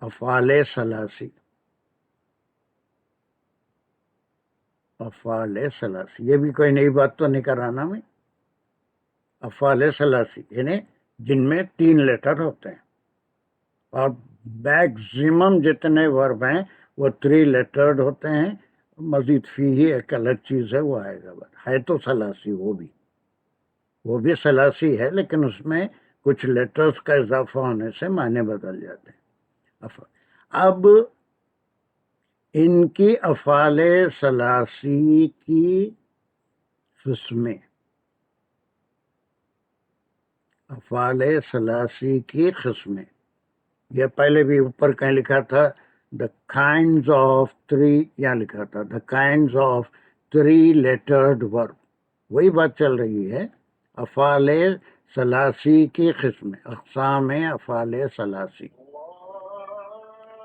अफ़ाले सलासी, अफ़ाले सलासी, ये भी कोई नई बात तो नहीं कराना मैं. अफ़ाले सलासी यानी जिनमें 3 लेटर होते हैं और मैक्सिमम जितने वर्ब हैं वो 3 लेटर्ड होते हैं. मजीद फी ही एक अलग चीज़ है, वो आएगा. है तो सलासी, वो भी सलासी है, लेकिन उसमें कुछ लेटर्स का इजाफा होने से मायने बदल जाते हैं. अब इनकी अफ़ाले सलासी की किस्में, अफ़ाले सलासी की किस्में, ये पहले भी ऊपर कहीं लिखा था द काइंड्स ऑफ 3, यहाँ लिखा था the kinds of 3 lettered verb. वही बात चल रही है. अफ़ाले सलासी की किस्में, अक़साम अफ़ाले सलासी.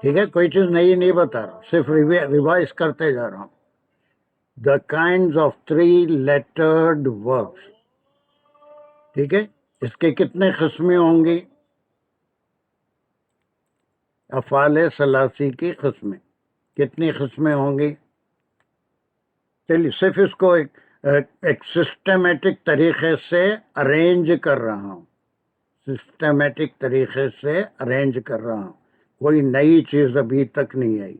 ठीक है, कोई चीज नई नहीं बता रहा हूँ, सिर्फ रिवाइज करते जा रहा हूँ. The kinds of 3 lettered verbs. ठीक है, इसके कितने किस्में होंगी? अफ़ाले सलासी की किस्में कितनी किस्में होंगी? चलिए सिर्फ इसको एक सिस्टमेटिक तरीके से अरेंज कर रहा हूँ, सिस्टमेटिक तरीके से अरेंज कर रहा हूँ. कोई नई चीज अभी तक नहीं आई.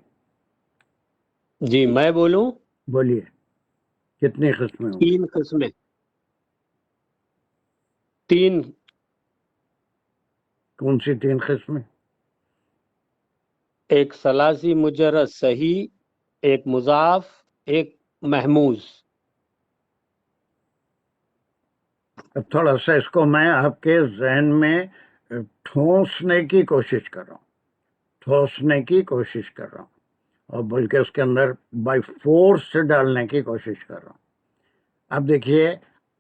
जी मैं बोलूं? बोलिए, कितनी किस्में होंगी? 3 किस्में. 3. कौन सी 3 किस्में? एक सलासी मुजर्रद सही, एक मुजाफ, एक महमूज. अब थोड़ा सा इसको मैं आपके जहन में ठोंसने की कोशिश कर रहा हूँ, ठोंसने की कोशिश कर रहा हूँ, और बल्कि उसके अंदर बाय फोर्स डालने की कोशिश कर रहा हूँ. अब देखिए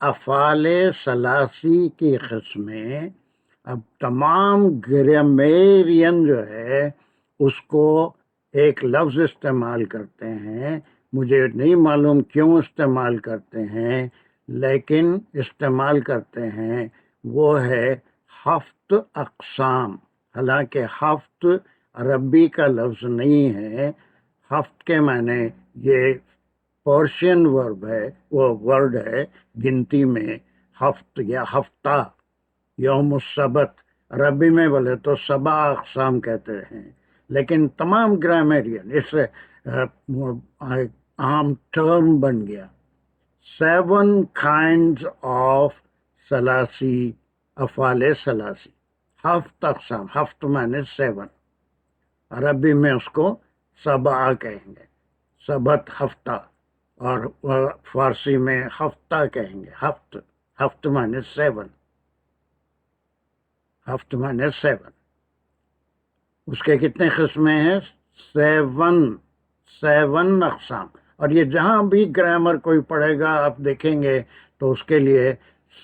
अफ़ाले सलासी की किस्में, अब तमाम ग्रामेरियन जो है उसको एक लफ्ज़ इस्तेमाल करते हैं. मुझे नहीं मालूम क्यों इस्तेमाल करते हैं, लेकिन इस्तेमाल करते हैं. वो है हफ्त अक़साम. हालांकि हफ्त अरबी का लफ्ज़ नहीं है. हफ्त के माने ये पर्शियन वर्ब है, वो वर्ड है गिनती में. हफ्त या हफ्ता, यौम सब्त, عربی میں بولے تو 7 اقسام کہتے ہیں، لیکن تمام گرامرین اس سے عام ٹرم بن گیا 7 kinds of ثلاثی، افعال ثلاثی، 7 اقسام، 7 معنی 7، عربی میں اس کو 7 کہیں گے، سبت ہفتہ، اور فارسی میں ہفتہ کہیں گے، ہفت معنی 7، ہفت معنی 7۔ اس کے کتنے قسمیں ہیں؟ 7 اقسام۔ اور یہ جہاں بھی گرامر کوئی پڑھے گا آپ دیکھیں گے تو اس کے لیے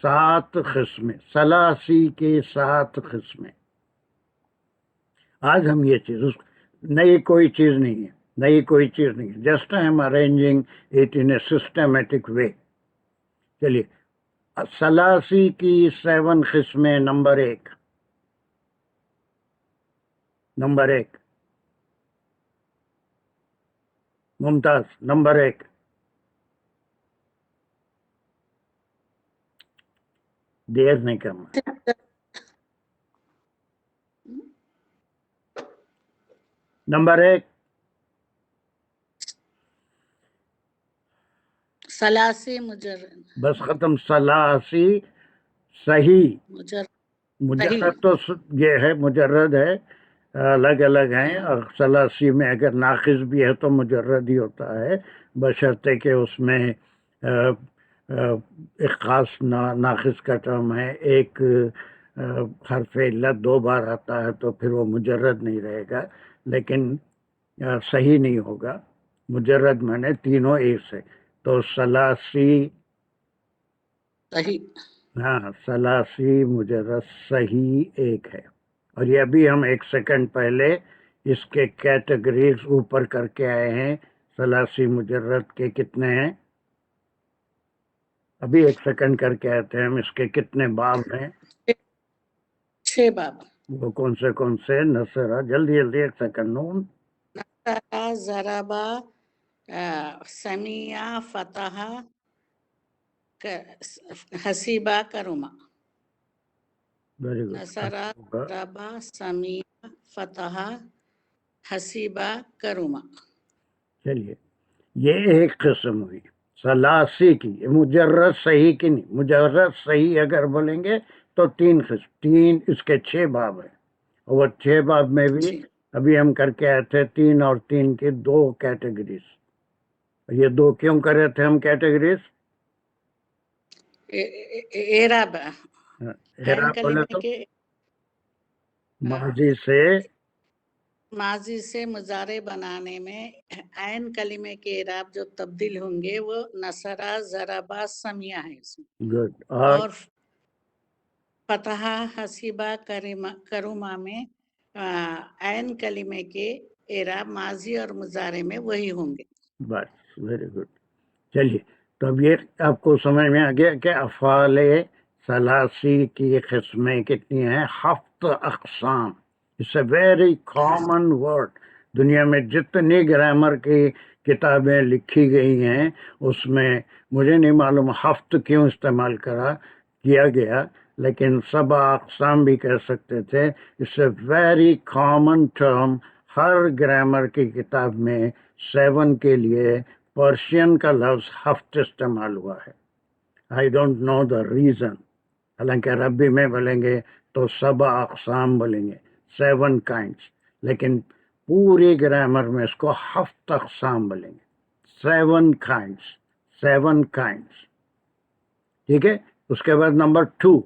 7 قسمیں، ثلاثی کی 7 قسمیں۔ آج ہم یہ چیز نئی کوئی چیز نہیں ہے، نئی کوئی چیز نہیں ہے، just I am arranging it in a systematic way. چلیے ثلاثی کی 7 قسمیں۔ نمبر 1، ممتاز، نمبر 1، دیر نہیں کرنا۔ نمبر 1، ثلاثی مجرد، بس ختم۔ ثلاثی صحیح، صحیح، مجرد تو یہ ہے، مجرد ہے، الگ الگ ہیں، اور ثلاثی میں اگر ناقص بھی ہے تو مجرد ہی ہوتا ہے، بشرطے کہ اس میں ایک خاص ناقص کا ٹرم ہے، ایک حرف علت 2 بار آتا ہے تو پھر وہ مجرد نہیں رہے گا، لیکن صحیح نہیں ہوگا۔ مجرد مانے تینوں ایک سے، تو ثلاثی، صحیح، ہاں ثلاثی مجرد صحیح ایک ہے۔ اور یہ ابھی ہم 1 سیکنڈ پہلے اس کے کیٹیگریز اوپر کر کے آئے ہیں۔ ثلاثی مجرد کے کتنے ہیں؟ ابھی 1 سیکنڈ کر کے آئے تھے ہم، اس کے کتنے باب ہیں؟ 6 باب۔ وہ کون سے؟ نصرہ، جلدی 1 سیکنڈ۔ نون، نصرہ، ضربہ، سمیہ، فتح، حسیبہ، کرما۔ Very good. نصرہ، ضربہ، سمیہ، فتح، حسیبہ، کرما۔ چلیے یہ ایک قسم ہوئی ثلاثی کی، مجرد صحیح کی نہیں، مجرد صحیح اگر بولیں گے تو 3 قسم، 3 اس کے 6 باب ہیں، اور وہ 6 باب میں بھی ابھی ہم کر کے آئے تھے 3 اور 3 کی 2 کیٹیگریز۔ یہ 2 کیوں کر رہے تھے ہم کیٹیگریز؟ اعراب، اعراب بولے تو کے ماضی سے مضارع بنانے میں عین کلمے کے اعراب جو تبدیل ہوں گے وہ نصرہ، ضربہ، سمیہ ہے اس میں۔ گڈ۔ اور فتح، حسیبہ، کرما میں عین کلمے کے اعراب ماضی اور مضارع میں وہی ہوں گے۔ بس ویری گڈ۔ چلیے تو اب یہ آپ کو سمجھ میں آ گیا کہ افعال ثلاثی کی قسمیں کتنی ہیں؟ 7 اقسام۔ It's a very common word. دنیا میں جتنی گرامر کی کتابیں لکھی گئی ہیں اس میں مجھے نہیں معلوم 7 کیوں استعمال کیا گیا، لیکن 7 اقسام بھی کہہ سکتے تھے۔ It's a very common term, ہر گرامر کی کتاب میں 7 کے لیے پرشین کا لفظ 7 استعمال ہوا ہے۔ I don't know the reason, حالانکہ عربی میں بولیں گے تو 7 اقسام بولیں گے، 7 kinds، لیکن پوری گرامر میں اس کو 7 اقسام بولیں گے، 7 kinds، 7 kinds۔ ٹھیک ہے، اس کے بعد number 2،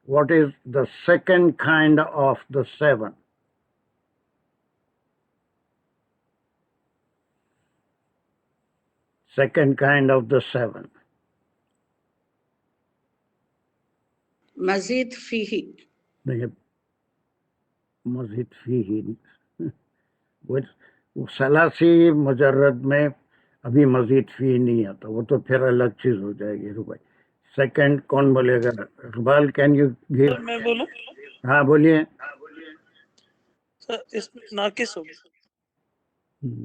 what is the second kind of the 7؟ Second kind of the 7، مزید فیہی، مزید فیہی، ثلاثی مجرد میں ابھی مزید فی نہیں آتا، وہ تو پھر الگ چیز ہو جائے گی۔ رو بھائی سیکنڈ کون بولے گا؟ Iqbal, can you give? میں بولوں؟ ہاں بولیے۔ سر اس میں ناقص ہو گیا۔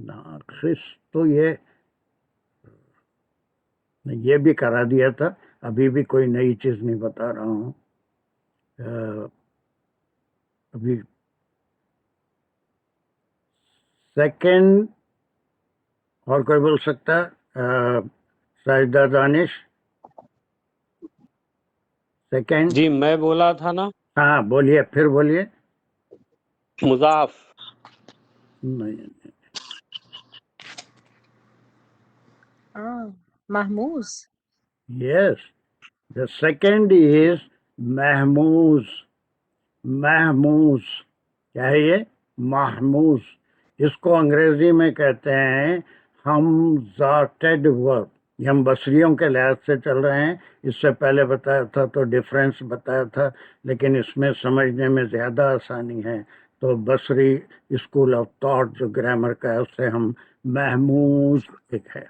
ناقص تو یہ بھی کرا دیا تھا، ابھی بھی کوئی نئی چیز نہیں بتا رہا ہوں۔ ابھی سیکنڈ اور کوئی بول سکتا؟ ساجدہ دانش سیکنڈ؟ جی میں بولا تھا نا، ہاں بولیے، پھر بولیے. مضاف. نہیں، محموز. yes, the second is محموز. محموز کیا ہے یہ؟ محموز. اس کو انگریزی میں کہتے ہیں ہمزاٹیڈ ورب. یہ ہم بصریوں کے لحاظ سے چل رہے ہیں، اس سے پہلے بتایا تھا تو ڈفرینس بتایا تھا، لیکن اس میں سمجھنے میں زیادہ آسانی ہے. تو بصری اسکول آف تھاٹ جو گرامر کا ہے، اس سے ہم محموز ایک ہے،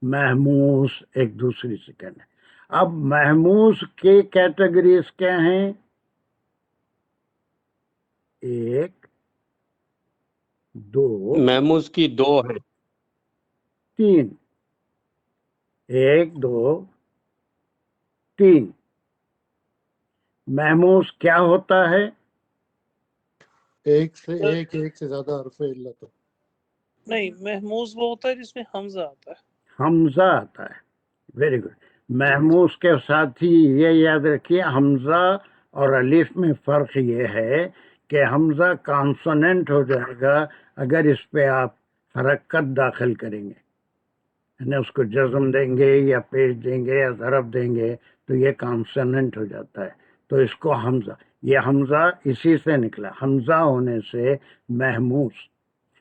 محموز ایک دوسری سیکنڈ ہے. اب محموز کی کیٹیگریز کیا ہیں؟ ایک، دو، محموز کی دو ہے. تین. ایک، دو، تین. محموز کیا ہوتا ہے؟ ایک سے زیادہ حرف علت ہو. نہیں، محموز وہ ہوتا ہے جس میں حمزہ آتا ہے. حمزہ آتا ہے. Very good. محموز کے ساتھ ہی یہ یاد رکھیے، حمزہ اور الف میں فرق یہ ہے کہ حمزہ کانسوننٹ ہو جائے گا اگر اس پہ آپ حرکت داخل کریں گے، یعنی اس کو جزم دیں گے یا پیش دیں گے یا ضرب دیں گے تو یہ کانسوننٹ ہو جاتا ہے. تو اس کو حمزہ، یہ حمزہ اسی سے نکلا، حمزہ ہونے سے محموز.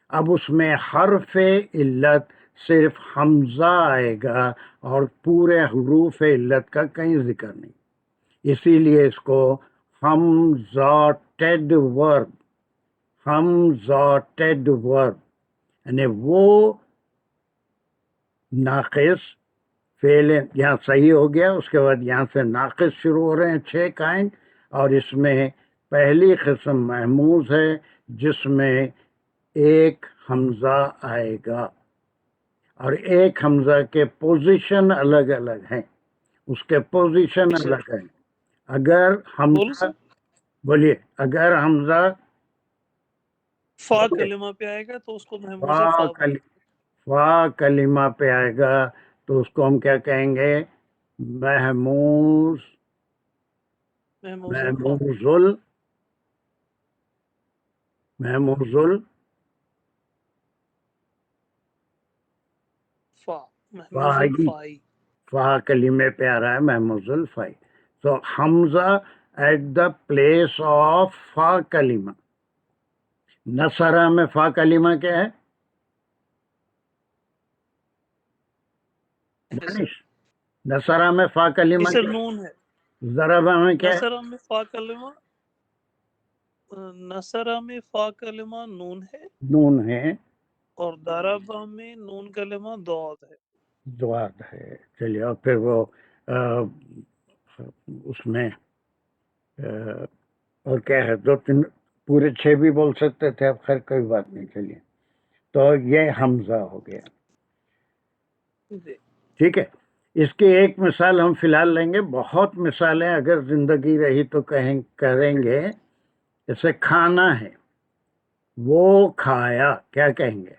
اب اس میں حرف علت صرف حمزہ آئے گا اور پورے حروف علت کا کہیں ذکر نہیں، اسی لیے اس کو حمزاٹیڈ ورب، حمزاٹیڈ ورب یعنی وہ ناقص فعل یہاں صحیح ہو گیا، اس کے بعد یہاں سے ناقص شروع ہو رہے ہیں 6 کائن، اور اس میں پہلی قسم محموز ہے جس میں ایک حمزہ آئے گا، اور ایک حمزہ کے پوزیشن الگ الگ ہیں، اس کے پوزیشن الگ ہیں. اگر حمزہ، بولیے، اگر حمزہ فا کلمہ پہ آئے گا تو اس کو محموز فا بولیں گے. فا کلمہ پہ آئے گا تو اس کو ہم کیا کہیں گے؟ محموز، محموزل، محموزل فا، محموز الفائی. فا کلمے پہ آ رہا ہے محموز الفائی. تو حمزہ ایٹ دا پلیس آف فا کلمہ. نصرہ میں فا کلمہ کیا ہے؟ نصرہ میں فا کلمہ سر کیا ہے؟ نون ہے. ضربہ میں کیا ہے؟ نصرہ میں فا کلمہ، نصرہ میں فا کلمہ نون ہے، نون ہے، اور ضربہ میں نون کلمہ ضاد ہے. ضاد ہے. چلیے، اور پھر وہ اس میں اور کیا ہے؟ 2-3 پورے 6 بھی بول سکتے تھے، اب خیر کوئی بات نہیں. چلیے، تو یہ حمزہ ہو گیا. ٹھیک ہے. اس کی ایک مثال ہم فی الحال لیں گے، بہت مثالیں اگر زندگی رہی تو کریں گے. جیسے کھانا ہے، وہ کھایا، کیا کہیں گے؟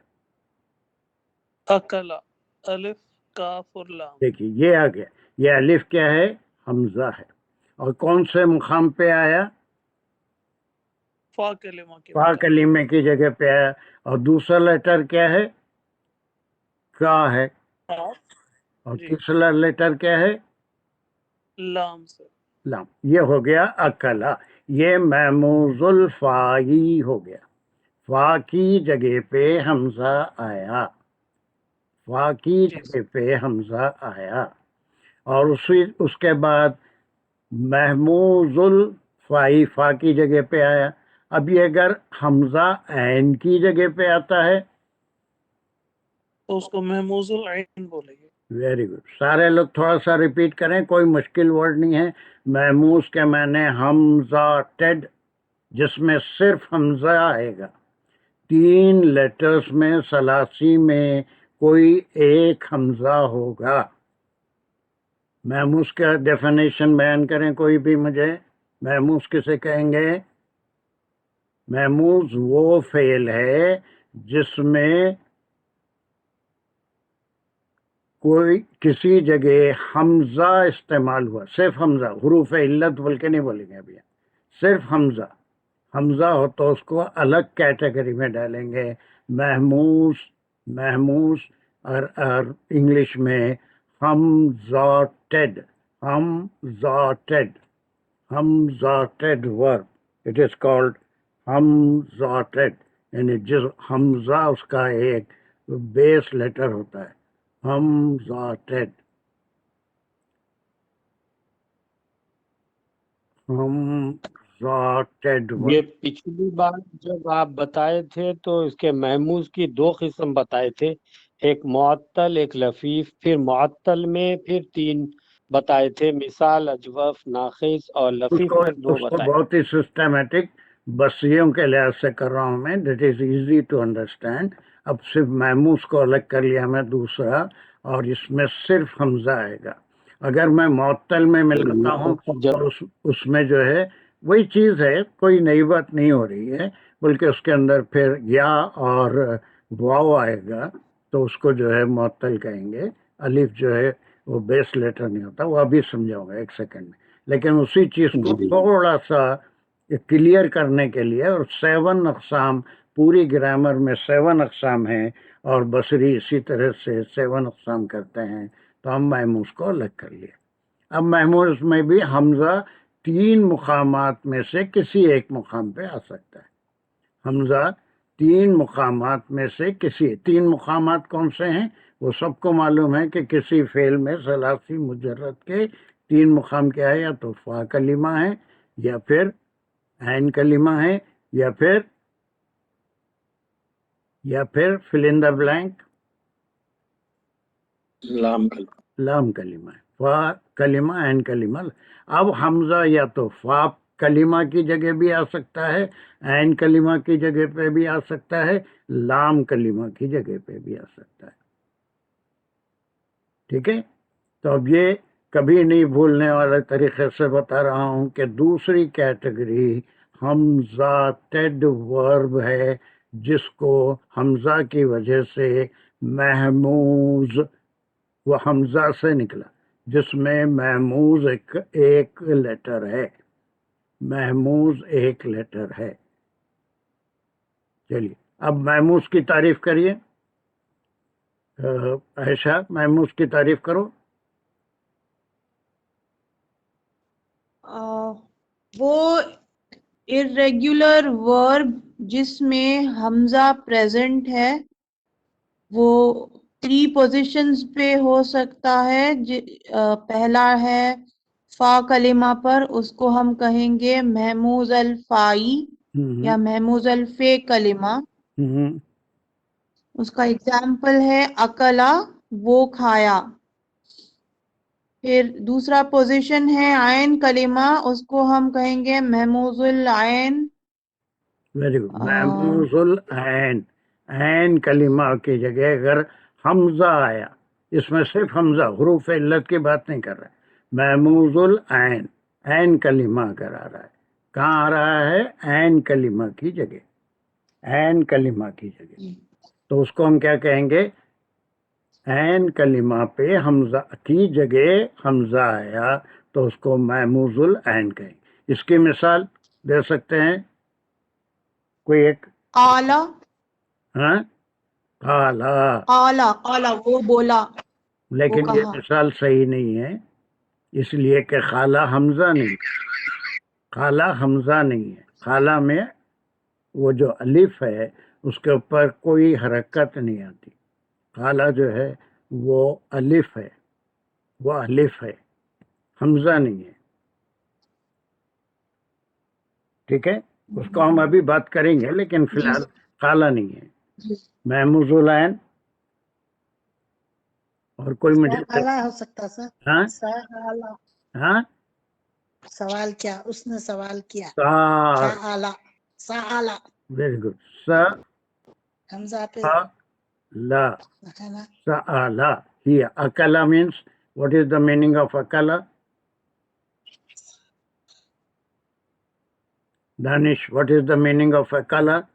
اکلا، الف کاف اور لام. دیکھیے یہ آ گیا، یہ الف کیا ہے؟ حمزہ ہے، اور کون سے مقام پہ آیا؟ فا کلمہ کے فا کلمے کی جگہ پہ آیا. اور دوسرا لیٹر کیا ہے؟ کا ہے. اور تیسرا لیٹر کیا ہے؟ لام. سے لام. یہ ہو گیا اکلا. یہ محموز الفائی ہو گیا، فا کی جگہ پہ حمزہ آیا، فا کی جگہ پہ حمزہ آیا. اور اس کے بعد محموز الفائی فا کی جگہ پہ آیا. اب یہ اگر حمزہ عین کی جگہ پہ آتا ہے تو اس کو محموز العین بولیں گے. Very good. سارے لوگ تھوڑا سا ریپیٹ کریں، کوئی مشکل ورڈ نہیں ہے. محموز کے معنی حمزاٹیڈ، جس میں صرف حمزہ آئے گا. 3 لیٹرز میں ثلاثی میں کوئی ایک حمزہ ہوگا. محموز کا ڈیفینیشن بیان کریں کوئی بھی مجھے. محموز کسے کہیں گے؟ महमूज वो फेल है जिसमें कोई किसी जगह हमजा इस्तेमाल हुआ, सिर्फ हमजा, हुरूफ इल्लत बोल के नहीं बोलेंगे अभी, सिर्फ हमजा। हमजा हो तो उसको अलग कैटेगरी में डालेंगे, महमूज, महमूज, और इंग्लिश में हमजाटेड, हमजाटेड, हमजाटेड वर्ब, इट इज कॉल्ड हमजाटेड, यानी जिस हमजा उसका एक बेस लेटर होता है, हमजाटेड, हमजाटेड वर्ब। ये पिछली बार जब आप बताए थे तो इसके महमूज की दो किस्म बताए थे, एक मुअत्तल, एक लफीफ, फिर मुअत्तल में फिर 3 बताए थे, मिसाल, अजवफ, नाखिस, और लफीफ उसको में 2 उसको बताए। बहुत ही सिस्टमेटिक बस्तियों के लिहाज से कर रहा हूँ मैं, that is easy to understand. अब सिर्फ महमूज को अलग कर लिया मैं दूसरा, और इसमें सिर्फ हमजा आएगा। अगर मैं मुअत्तल में मिलाता हूँ तो उसमें जो है वही चीज़ है, कोई नई बात नहीं हो रही है, बल्कि उसके अंदर फिर या और वाव आएगा, तो उसको जो है मुअत्तल कहेंगे। अलिफ जो है वो बेस लेटर नहीं होता, वो अभी समझाऊंगा एक सेकंड में। लेकिन उसी चीज़ को थोड़ा सा क्लियर करने के लिए, और 7 अक़साम, पूरी ग्रामर में 7 अक़साम हैं, और बसरी इसी तरह से 7 अक़साम करते हैं, तो हम महमूज को अलग कर लिए। अब महमूज में भी हमजा 3 मुकामात में से किसी एक मुकाम पे आ सकता है। हमजा 3 मुकामात में से किसी, 3 मुकामात कौन से हैं वो सबको मालूम है कि किसी फेल में सलासी मुजर्रद के 3 मुकाम क्या है, या तो फा कलिमा है, या फिर ऐन कलिमा है, या फिर फिल इन द ब्लैंक लाम कलिमा है, फा कलिमा, ऐन कलिमा। अब हमजा या तो फा कलिमा की जगह भी आ सकता है, ऐन कलिमा की जगह पे भी आ सकता है, लाम कलिमा की जगह पे भी आ सकता है। ठीक है, तो अब ये कभी नहीं भूलने वाले तरीके से बता रहा हूँ कि दूसरी कैटेगरी हमजाटेड वर्ब है, जिसको हमजा की वजह से महमूज, वो हमजा से निकला, जिसमें महमूज एक लेटर है, महमूज एक लेटर है। चलिए अब महमूज की तारीफ करिए। आयशा, महमूज की तारीफ करो। वो इर्रेगुलर वर्ब जिसमें हमजा प्रेजेंट है, वो 3 पोजीशंस पे हो सकता है। पहला है फा कलिमा पर, उसको हम कहेंगे महमूज अल फाई या महमूज अल फे कलिमा। उसका एग्जाम्पल है अकला, वो खाया। फिर दूसरा पोजीशन है आयन कलिमा, उसको हम कहेंगे महमूजुल आयन। वेरी गुड, महमूजुल ऐन। ऐन कलिमा की जगह अगर हमजा आया, इसमें सिर्फ हमजा, हुरूफ इल्लत की बात नहीं कर रहा है, महमूजुल ऐन, ऐन कलिमा अगर आ रहा है, कहाँ आ रहा है, ऐन कलिमा की जगह, ऐन कलिमा की जगह, तो उसको हम क्या कहेंगे, ऐन कलिमा पे हमजा की जगह हमजा आया तो उसको महमूजुल ऐन कहेंगे। इसकी मिसाल दे सकते हैं कोई एक? आला, हाँ, काला, आला, आला, वो बोला, लेकिन वो ये कहा। मिसाल सही नहीं है, इसलिए कि खाला हमजा नहीं, खाला हमजा नहीं है, खाला में वो जो अलिफ है उसके ऊपर कोई हरकत नहीं आती, खाला जो है वो अलिफ है, वो अलिफ है, हमजा नहीं है। ठीक है, उसको हम अभी बात करेंगे, लेकिन फिलहाल काला नहीं है। महमूजुल ऐन, और कोई मुझे आला हो सकता सर। हाँ आला। हाँ, सवाल क्या उसने सवाल किया? सा, आला, सा आला। वेरी गुड, सा हमजा पे ला, सआला। Here akala means, what is the meaning of akala? Danish, what is the meaning of akala?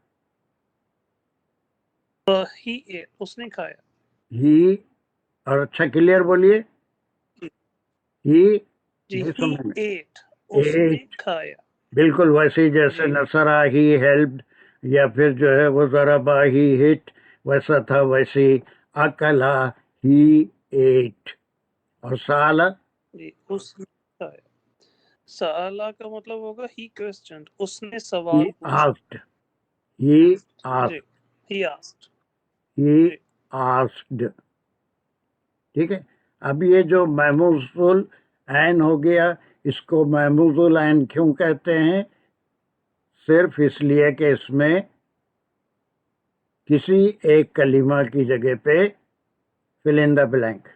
He ate, उसने खाया. He, और अच्छा क्लियर बोलिए. He, जी, नहीं he समझ में. ate, उसने Ate, खाया. बिल्कुल वैसे ही जैसे जी. नसरा ही हेल्प्ड, या फिर जो है वो ज़राबा ही हिट, वैसा था वैसे ही अकला ही एट. और साला जी, उसने खाया. साला का मतलब होगा ही क्वेश्चन, उसने ही सवाल पूछा. आस्क्ड, ही जी, आस्क्ड, he asked. ही जी. आस्क्ड. ठीक है. अब ये जो महमूजुल ऐन हो गया, इसको महमूजुल ऐन क्यों कहते हैं? सिर्फ इसलिए कि इसमें किसी एक कलिमा की जगह पे fill in the blank.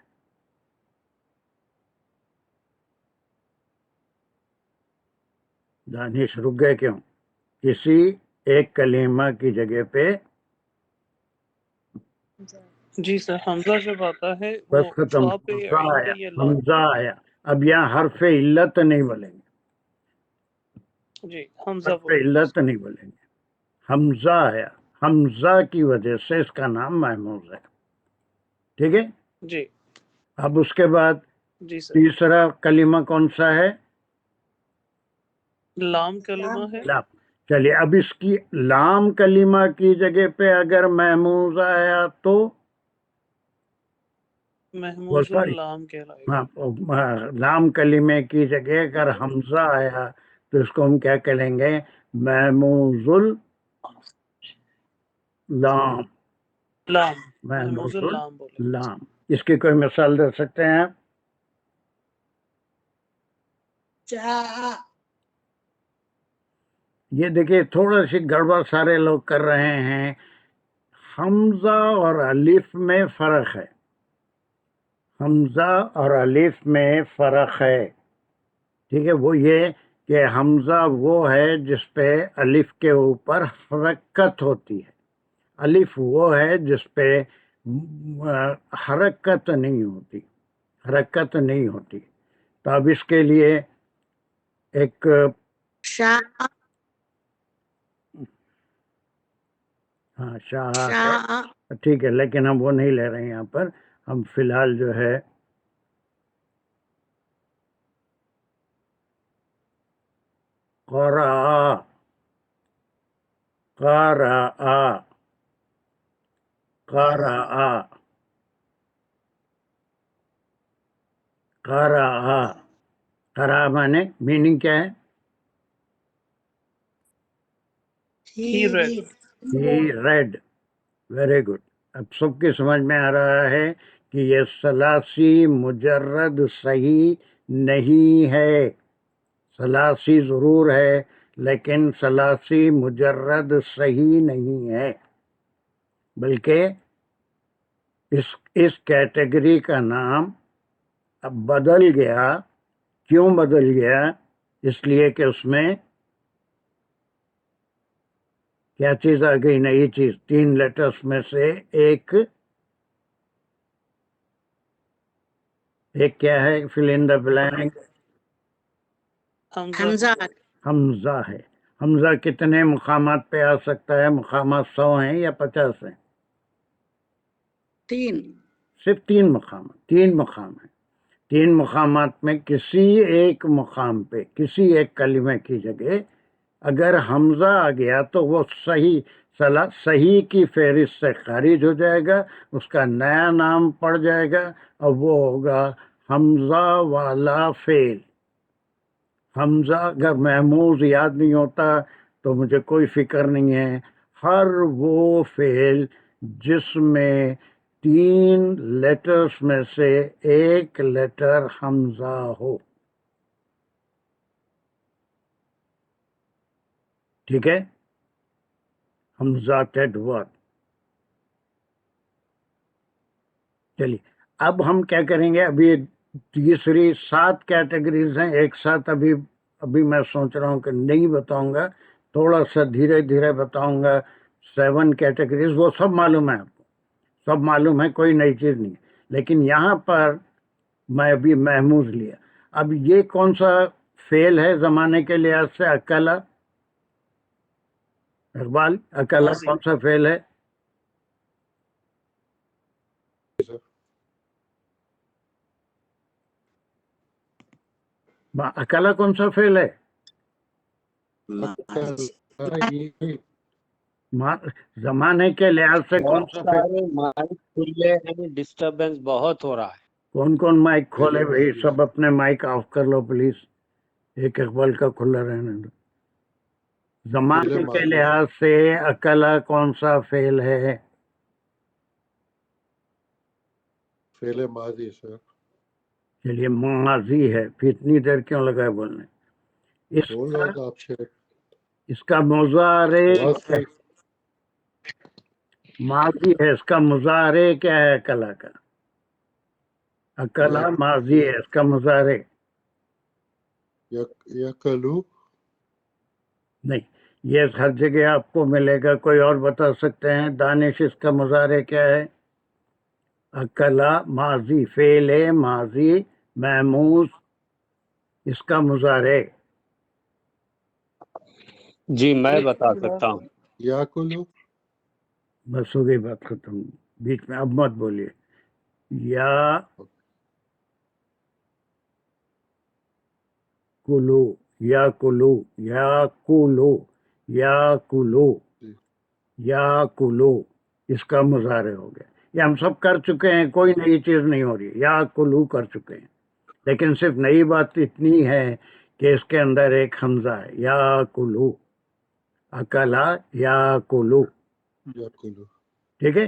Danish रुक गए क्यों? किसी एक कलिमा की जगह पे. जी सर, हमजा जब आता है बस वो खत्म. फा पे हमजा आइन आया, पे या लाम. हमजा आया. अब यहाँ हर्फ इल्लत नहीं बोलेंगे, जी, हमजा हर्फ बोलेंगे. इल्लत नहीं बोलेंगे. हमजा आया, हमजा की वजह से इसका नाम महमूज है. ठीक है. जी. अब उसके बाद जी सर, तीसरा कलिमा कौन सा है? लाम कलिमा है. लाम. चलिए, अब इसकी लाम कलिमा की जगह पे अगर महमूज आया तो महमूजुल लाम कहलाएगा. लाम कलिमे की जगह अगर हमजा आया तो इसको हम क्या कहेंगे? महमूजुल लाम. लाम, महमूजुल महमूजुल लाम बोलेंगे. लाम. इसकी कोई मिसाल दे सकते हैं आप? ये देखिए, थोड़ा सी गड़बड़ सारे लोग कर रहे हैं. हमजा और अलिफ में फर्क है. हमजा और अलिफ में फर्क है. ठीक है. वो ये कि हमजा वो है जिस पे अलिफ के ऊपर हरकत होती है. अलिफ वो है जिस पे हरकत नहीं होती, हरकत नहीं होती. तो अब इसके लिए एक शाह, हाँ शाह, ठीक है, लेकिन हम वो नहीं ले रहे हैं यहाँ पर. हम फिलहाल जो है क़रा, क़रा, क़रा, क़रा. क़रा माने मीनिंग क्या है? He read. He red. Very good. अब सबके समझ में आ रहा है कि ये सलासी मुजर्रद सही नहीं है. सलासी ज़रूर है, लेकिन सलासी मुजर्रद सही नहीं है, बल्कि इस कैटेगरी का नाम अब बदल गया. क्यों बदल गया? इसलिए कि उसमें क्या चीज़ आ गई? नई चीज़. 3 लेटर्स में से एक क्या है? Fill in the blank. हमजा. हमजा है. हमजा कितने मुकामात पे आ सकता है? मुकामात 100 हैं या 50 हैं? 3. सिर्फ 3 मुकाम. 3 मुकाम है. 3 मुकामात में किसी एक मुकाम पे, किसी एक कलिमे की जगह अगर हमजा आ गया तो वो सही की फहरिस्त से खारिज हो जाएगा. उसका नया नाम पड़ जाएगा और वो होगा हमजा वाला फेल. हमजा अगर महमूज याद नहीं होता तो मुझे कोई फिक्र नहीं है. हर वो फेल जिसमें 3 लेटर्स में से एक लेटर हमजा हो. ठीक है. हमजाटेड वर्ड. चलिए, अब हम क्या करेंगे? अभी तीसरी 7 कैटेगरीज हैं एक साथ. अभी मैं सोच रहा हूँ कि नहीं बताऊंगा, थोड़ा सा धीरे धीरे बताऊंगा. 7 कैटेगरीज, वो सब मालूम है आपको, सब मालूम है, कोई नई चीज़ नहीं. लेकिन यहाँ पर मैं अभी महमूज लिया. अब ये कौन सा फेल है ज़माने के लिहाज से? अकेला. इकबाल अकेला जी। कौन सा फेल है? अकेला कौन सा फेल है? जमाने के लिहाज से कौन बहुत सा फेल? सारे माइक खुले हैं, डिस्टरबेंस बहुत हो रहा है। कौन कौन माइक खोले फेल है भाई? माजी। सब अपने माइक ऑफ कर लो प्लीज, एक इकबाल का खुला रहने दो। जमाने के माजी। लिहाज से अकेला कौन सा फेल है? फेल माजी सर। चलिए माजी है, फिर इतनी देर क्यों लगाए बोलने? बोल रहा था आपसे। इसका मुजारे आवाज से माजी है, इसका मुजारे क्या है अकेला का? अकेला माजी है, इसका मुजारे यकलू नहीं। ये हर जगह आपको मिलेगा। कोई और बता सकते हैं? दानिश, इसका मुजारे क्या है? अकेला माजी, फेले माजी महमूज, इसका मुजारे। जी मैं बता सकता हूँ। याकुलू बस हो गई बात खत्म, बीच में अब मत बोलिए। या कुलू, या कुलू, या कुलू, या कुलू, या कुलू, इसका मुजारे हो गया। ये हम सब कर चुके हैं, कोई नई चीज नहीं हो रही। या कुलू कर चुके हैं, लेकिन सिर्फ नई बात इतनी है कि इसके अंदर एक हमजा है। या कुलू, अकला या कुलू, याकुलू। ठीक है।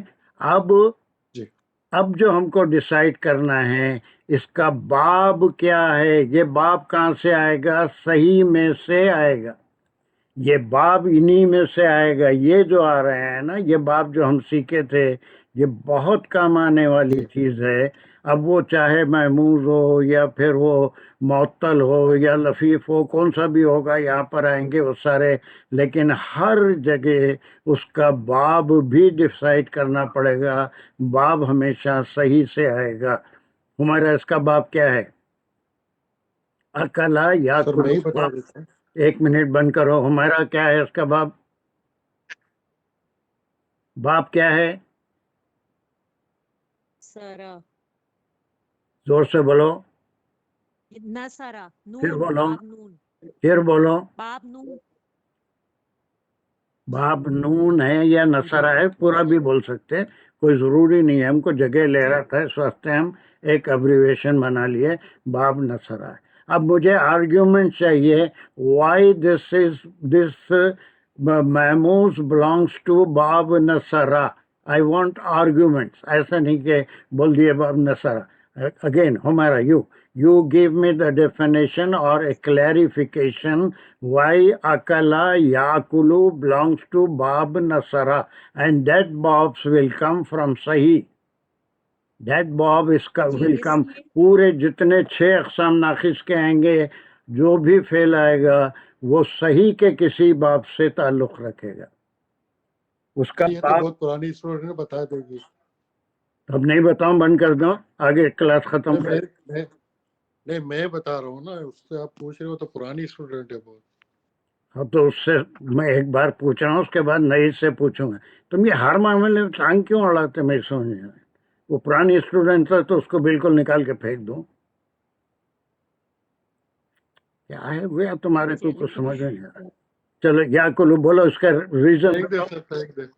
अब जो हमको डिसाइड करना है, इसका बाब क्या है? ये बाब कहाँ से आएगा? सही में से आएगा। ये बाब इन्हीं में से आएगा। ये जो आ रहे हैं ना, ये बाब जो हम सीखे थे, ये बहुत काम आने वाली चीज है। अब वो चाहे महमूज हो या फिर वो मुअत्तल हो या लफीफ हो, कौन सा भी होगा, यहाँ पर आएंगे वो सारे। लेकिन हर जगह उसका बाब भी डिसाइड करना पड़ेगा। बाब हमेशा सही से आएगा। हमारा इसका बाब क्या है? अकला या सर मैं ही बता देता हूँ। एक मिनट बंद करो। हमारा क्या है इसका बाब? बाब क्या है? सरा, जोर से बोलो, नसरा, फिर नून, बोलो, बाब नून, फिर बोलो। बाब नून, बाब नून है या नसरा है, पूरा भी बोल सकते हैं, कोई जरूरी नहीं है। हमको जगह ले रहा था, इस वास्ते हम एक अब्रिवेशन बना लिए, बाब नसरा है। अब मुझे आर्ग्यूमेंट चाहिए, व्हाई दिस महमूज बिलोंग्स टू बाब नसरा। आई वांट आर्ग्यूमेंट्स, ऐसा नहीं कि बोल दिए बाब नसरा। अगेन हमारा you give me the definition or a clarification why akala yakulu belongs to bab nasara, and that babs will come from sahi. That bab will come, पूरे जितने 6 अक़साम नाक़िस के आएंगे, जो भी फेल आएगा वो सही के किसी बाब से ताल्लुक रखेगा। उसका ये तो बहुत पुरानी स्टूडेंट ने बता देगी। अब नहीं बताऊं, बंद कर दो, आगे क्लास खत्म कर। नहीं मैं बता रहा हूँ ना, उससे आप पूछ रहे हो तो पुरानी स्टूडेंट है बहुत। हाँ तो उससे मैं एक बार पूछ रहा हूँ, उसके बाद नई से पूछूंगा। तुम ये हर मामले में टांग क्यों अड़ाते? मैं समझ नहीं आया। वो पुरानी स्टूडेंट था तो उसको बिल्कुल निकाल के फेंक दूं? क्या है भैया तुम्हारे को कुछ समझ नहीं आ रहा। चलो या कुल बोलो, उसका रीजन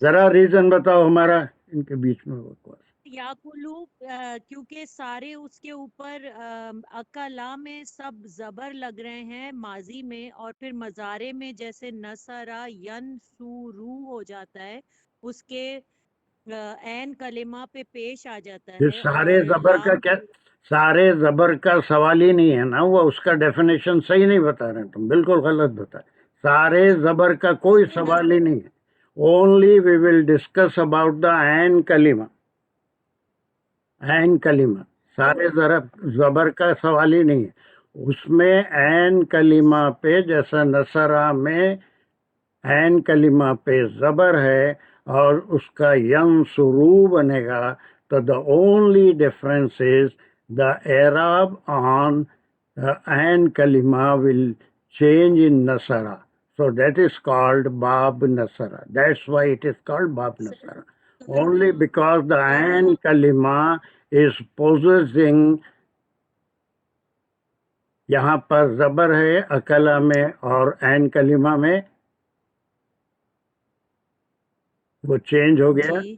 जरा रीजन बताओ हमारा, इनके बीच में बकवास। याकुलू क्योंकि सारे उसके ऊपर अकला में सब जबर लग रहे हैं माजी में, और फिर मजारे में जैसे नसरा यनसुरू हो जाता है, उसके ऐन कलिमा पे पेश आ जाता है। सारे जबर का क्या, सारे जबर का सवाल ही नहीं है ना, वो उसका डेफिनेशन सही नहीं बता रहे, तुम बिल्कुल गलत बता। सारे जबर का कोई सवाल ही नहीं है। Only we will discuss about the ऐन कलिमा। ऐन कलिमा, सारे जबर का सवाल ही नहीं है। उसमें ऐन कलिमा पे, जैसा नसरा में ऐन कलिमा पे जबर है और उसका यंसुरू बनेगा, तो the only difference is the एराब ऑन ऐन कलिमा will change in nasara. So that is called Bab Nasara. That's why it is called Bab Nasara. Only because the Ain Kalima is possessing, यहाँ पर जबर है अकला में और ऐन कलिमा में, वो चेंज हो गया। जी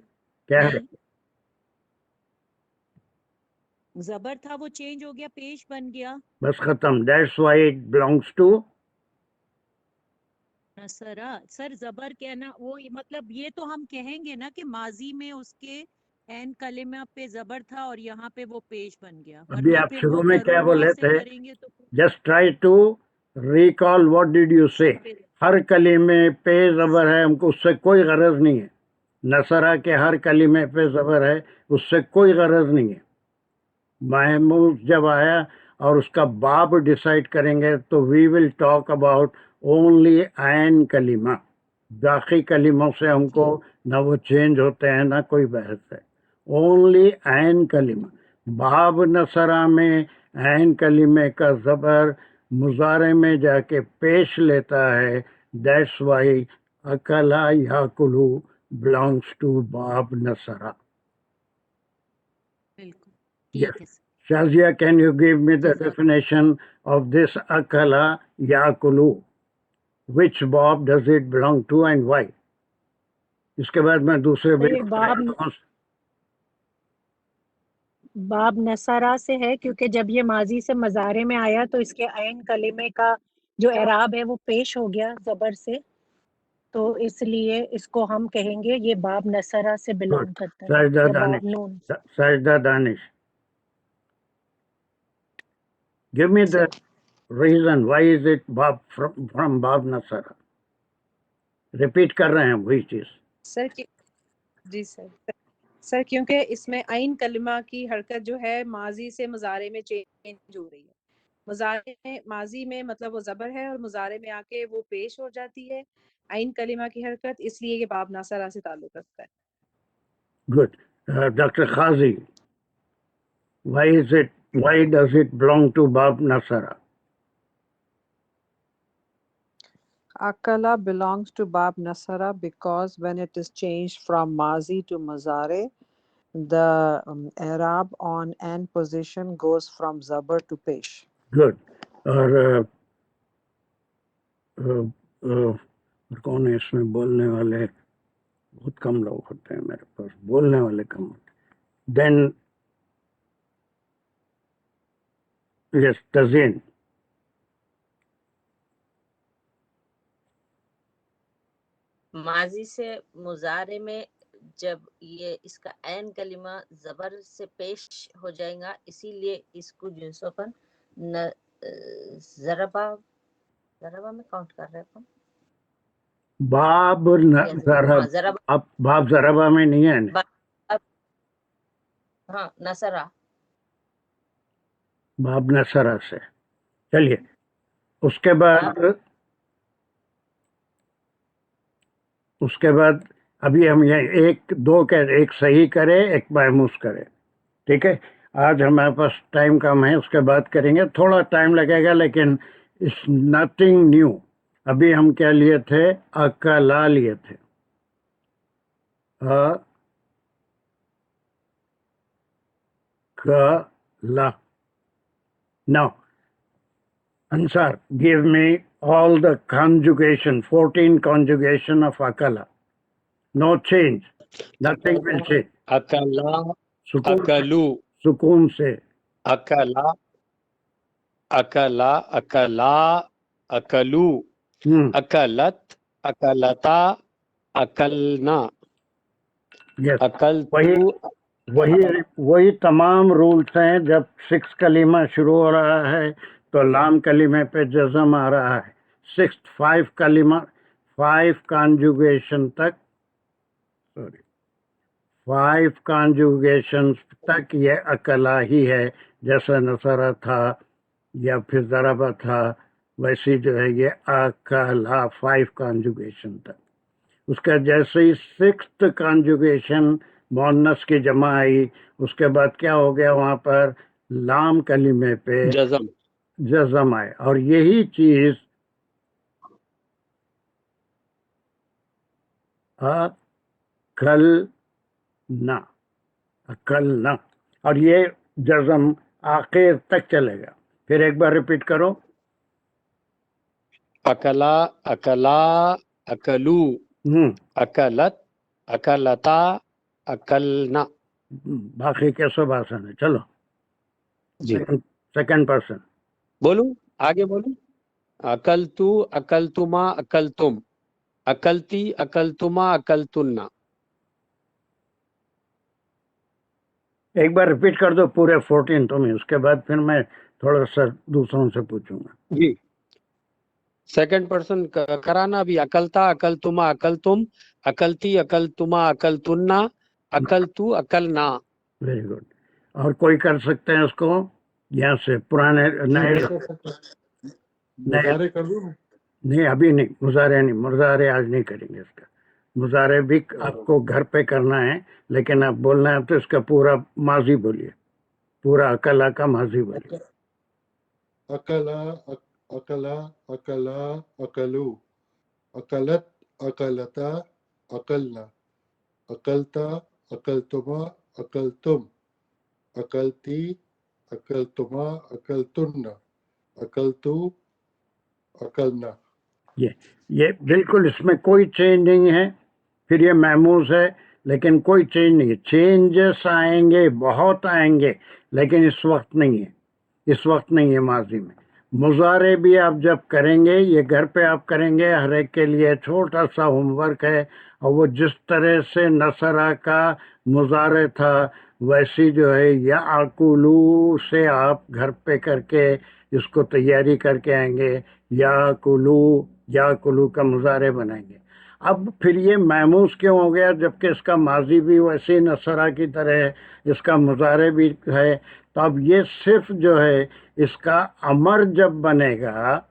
क्या है? नहीं, जबर था वो चेंज हो गया, पेश बन गया। बस खत्म। That's why it belongs to नसरा। Sir जबर कहना वो मतलब ये तो हम कहेंगे ना कि माजी में उसके एन कलिमा पे जबर था और यहाँ पे वो पेश बन गया, अभी वरना आप फिर शुरू वो में क्या करूमा बोले से थे? करेंगे तो Just try to recall what did you say. Sir पे हर कलीमे पे जबर है, हमको उससे कोई गरज नहीं है। नसरा के हर कलीमे पे जबर है, उससे कोई गरज नहीं है। महमूद जब आया और उसका बाब डिसाइड करेंगे तो we will talk about only ऐन कलीमा। बाकी कलीमों से हमको ना वो चेंज होते हैं ना कोई बहस है। ओनली ऐन कलीमा। बाब नसरा में ऐन कलीमे का जबर मुजारे में जाके पेश लेता है। That's why Akla याकुलू belongs to बाब नसरा। बिल्कुल Yes. ठीक है sir. Shazia, can you give me the जज़ाक definition of this akala yakulu? Which Bob does it belong to and why? इसके बाद मैं दूसरे तो ये बाब नसरा से है, क्योंकि जब ये माजी से मजारे में आया तो इसके ऐन कलिमे का जो एराब है वो पेश हो गया जबर से, तो इसलिए इसको हम कहेंगे ये बाब नसरा से बिलोंग करता है Sajda या बाब Danish. Noon. Sajda Danish. Give me the reason why is it Bob from Bob Nasara? Repeat कर रहे हैं वही चीज। सर जी सर क्योंकि इसमें आइन कलिमा की हरकत जो है माजी से मुजारे में चेंज हो रही है। मुजारे में माजी में मतलब वो जबर है और मुजारे में आके वो पेश हो जाती है आइन कलिमा की हरकत, इसलिए ये बाब नासरा से ताल्लुक रखता है। Good. Dr. Khazi, why does it belong to Bab Nasara? Akala belongs to Bab Nasara because when it is changed from Mazi to Mazare, the Arab on an position goes from Zabar to Pesh. Good. और कौन है इसमें बोलने वाले? बहुत कम लोग होते हैं मेरे पास, बोलने वाले कम होते हैं। Then yes, Tazeen. माजी से मुजारे में जब ये इसका ऐन कलिमा जबर से पेश हो जाएगा, इसीलिए इसको जिनसोपन जरबा में काउंट कर रहे हैं। बाब जरब, अब बाब जरबा में नहीं है। हाँ, नसरा। बाब नसरा से। चलिए उसके बाद अभी हम ये एक सही करें, एक महमूस करें। ठीक है, आज हमारे पास टाइम कम है, उसके बाद करेंगे। थोड़ा टाइम लगेगा लेकिन इट्स नथिंग न्यू। अभी हम क्या लिए थे? अकला लिए थे। अकला। Now, Ansar, give me all the conjugation, 14 conjugation of akala. No change. Nothing will change. अकला, सुकून अकलू, सुकून से। अकला, अकला, अकला, अकलू, अकलत, अकलता, अकलना, Yes. अकलतू। वही तमाम रूल्स हैं। जब 6 कलीमा शुरू हो रहा है तो लाम कलीमे पे जज़म आ रहा है। 5 कॉन्जुगेशन तक, 5 कॉन्जुगेशन तक ये अकला ही है। जैसा नसरा था या फिर ज़रबा था, वैसी जो है ये अकला 5 कॉन्जुगेशन तक। उसका जैसे ही 6th कॉन्जुगेशन मुअन्नस की जमा आई, उसके बाद क्या हो गया? वहाँ पर लाम कलीमे पे जज़म आए। और यही चीज अकलना, अकलना, और ये जज़म आखिर तक चलेगा। फिर एक बार रिपीट करो। अकला, अकला, अकलू, अकलत, अकलता, अकलना। बाकी के सब आसान है। चलो जी सेकंड पर्सन। बोलूं, आगे बोलूं। अकलतु, अकलतुमा, अकलतुम, अकलती, अकलतुमा, अकलतुन्ना। एक बार रिपीट कर दो पूरे 14 तुम्हें, उसके बाद फिर मैं थोड़ा सा दूसरों से पूछूंगा। जी सेकंड पर्सन कराना भी। अकलता, अकलतुमा, अकलतुम, अकलती, अकलतुमा, अकलतुन्ना, अकलतु, अकलना। Very good. और कोई कर सकते हैं उसको यहाँ से? पुराने नए मुजारे कर दूं? नहीं, अभी नहीं, मुजारे नहीं, मुजारे आज नहीं करेंगे। इसका मुजारे भी आपको घर पे करना है, लेकिन आप बोलना है तो इसका पूरा माजी बोलिए, पूरा अकला का माजी बोलिए। अकला, अकला, अकला, अकलू, अकलत, अकलता, अकलना, अकलता, अकलतुमा, अकलतुम, अकलती, अकलतुमा, अकलतुन्ना, अकलतु, अकलना। ये बिल्कुल, इसमें कोई चेंज नहीं है। फिर ये महमूज है, लेकिन कोई चेंज नहीं है। चेंजेस आएंगे, बहुत आएंगे, लेकिन इस वक्त नहीं है, इस वक्त नहीं है माजी में। मुजारे भी आप जब करेंगे, ये घर पे आप करेंगे, हर एक के लिए छोटा सा होमवर्क है, और वो जिस तरह से नसरा का मुजारे था वैसी जो है या आकुलू से आप घर पे करके इसको तैयारी करके आएंगे, या कुलू का मुजारे बनाएंगे। अब फिर ये महमूस क्यों हो गया, जबकि इसका माजी भी वैसे नसरा की तरह है, इसका मुजारे भी है। तो अब ये सिर्फ जो है इसका अमर जब बनेगा,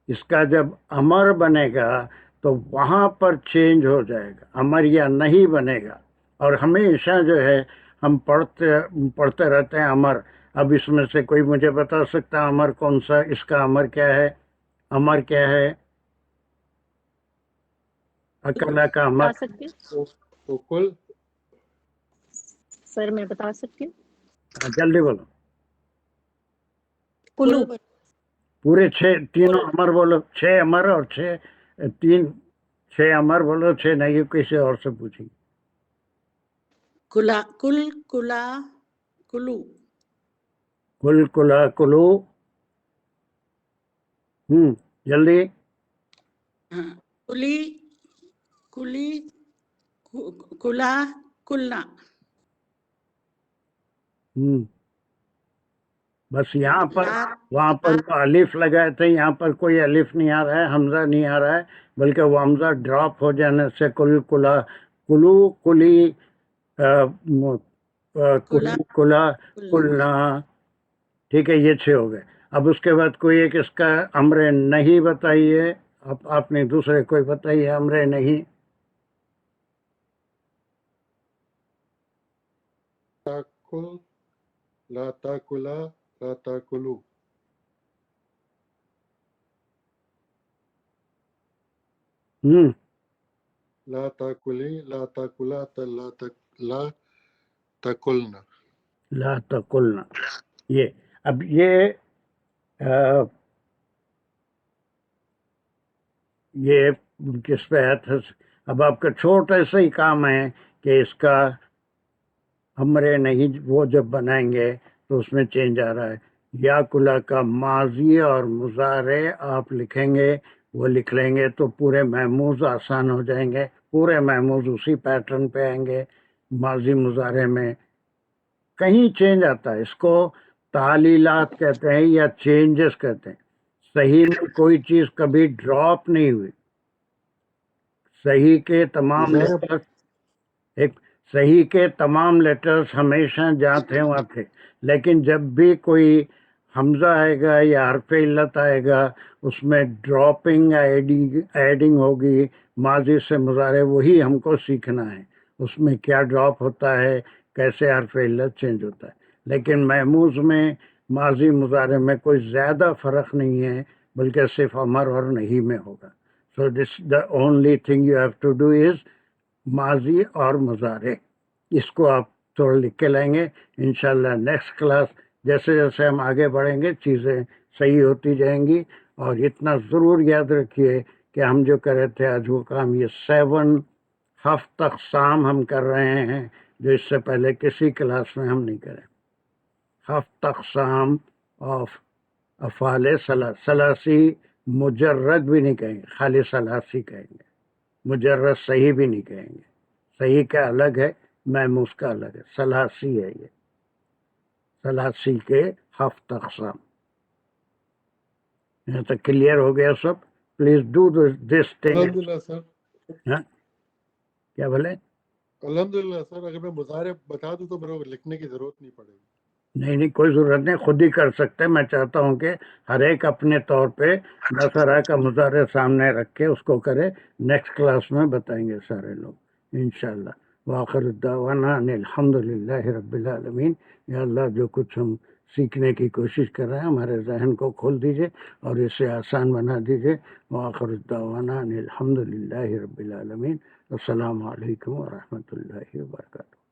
इसका जब अमर बनेगा तो वहाँ पर चेंज हो जाएगा, अमर या नहीं बनेगा। और हमेशा जो है हम पढ़ते रहते हैं अमर। अब इसमें से कोई मुझे बता सकता है अमर कौन सा? इसका अमर क्या है? अमर क्या है? अकला का बता अमर सकती हूँ उकुल, सर, मैं बता सकती हूँ। जल्दी बोलो। कुलू। पूरे 6 तीनों अमर बोलो। 6 अमर और 6 अमर बोलो, 6 नहीं किसी और से पूछेंगे। कुला, कुल, कुला, कुलू, कुल, कुला, कुलू। जल्दी। हाँ, कुली, कुली, कुला, कुलना। बस यहाँ पर, वहाँ पर वो अलिफ लगाए थे, यहाँ पर कोई अलिफ नहीं आ रहा है, हमजा नहीं आ रहा है, बल्कि वो हमजा ड्रॉप हो जाने से कुल, कुला, कुलू, कुली, कुला, कुलना। ठीक है, ये 6 हो गए। अब उसके बाद कोई एक इसका अमरे नहीं बताइए। आपने दूसरे कोई बताइए अमरे नहीं। ताकुल, ला ताकुला, ला ताकुलू। ला ताकुली, ला ताकुला, ला ताकुलना। ला तकुलना। ये अब ये किस पे है? अब आपका छोटा सा ही काम है कि इसका हमरे नहीं वो जब बनाएंगे तो उसमें चेंज आ रहा है। या कुला का माजी और मुजारे आप लिखेंगे, वो लिख लेंगे तो पूरे महमूज आसान हो जाएंगे, पूरे महमूज उसी पैटर्न पे आएंगे। माजी मुजारे में कहीं चेंज आता है, इसको तालीलात कहते हैं या चेंजेस कहते हैं। सही में कोई चीज कभी ड्रॉप नहीं हुई। सही के तमाम लेटर्स, सही के तमाम लेटर्स हमेशा जहाँ थे वहाँ थे, लेकिन जब भी कोई हमजा आएगा या हरफ इल्लत आएगा उसमें ड्रॉपिंग एडिंग होगी माजी से मुजारे, वही हमको सीखना है। उसमें क्या ड्रॉप होता है, कैसे हरफ इल्लत चेंज होता है। लेकिन महमूज में माजी मुजारे में कोई ज़्यादा फ़र्क नहीं है, बल्कि सिर्फ अमर और नहीं में होगा। So this the only thing you have to do is माजी और मुजारे, इसको आप थोड़ा लिख के लाएंगे। इंशाल्लाह नेक्स्ट क्लास जैसे जैसे हम आगे बढ़ेंगे चीज़ें सही होती जाएंगी। और इतना ज़रूर याद रखिए कि हम जो कर रहे थे आज वो काम, ये 7 हफ्ता अक़साम हम कर रहे हैं जो इससे पहले किसी क्लास में हम नहीं करें। हफ्ता अक़साम ऑफ अफ़ाले सलासी, मुजर्रद भी नहीं कहेंगे, खाली सलासी कहेंगे, मुजर्रद सही भी नहीं कहेंगे। सही का अलग है, महमूस का अलग है, सलासी है ये, सलासी के हफ्ता अक़साम। यहाँ तक क्लियर हो गया सब? Please do this thing. अल्हम्दुलिल्लाह सर। हाँ क्या बोले? अल्हम्दुलिल्लाह सर, अगर मैं मुजारे बता दूं तो मेरे को लिखने की जरूरत नहीं पड़ेगी। नहीं नहीं, कोई ज़रूरत नहीं, खुद ही कर सकते हैं। मैं चाहता हूँ कि हर एक अपने तौर पे नसरा का मुजारे सामने रख के उसको करे। नेक्स्ट क्लास में बताएंगे सारे लोग इंशाल्लाह। वाखिर दावाना अनिल हम्दुलिल्लाहि रब्बिल आलमीन। या अल्लाह, जो कुछ हम सीखने की कोशिश कर रहे हैं हमारे जहन को खोल दीजिए और इसे आसान बना दीजिए। वाखिर दावाना अनिल हम्दुलिल्लाहि रब्बिल आलमीन। अस्सलामु अलैकुम व रहमतुल्लाहि व बरकातुहू।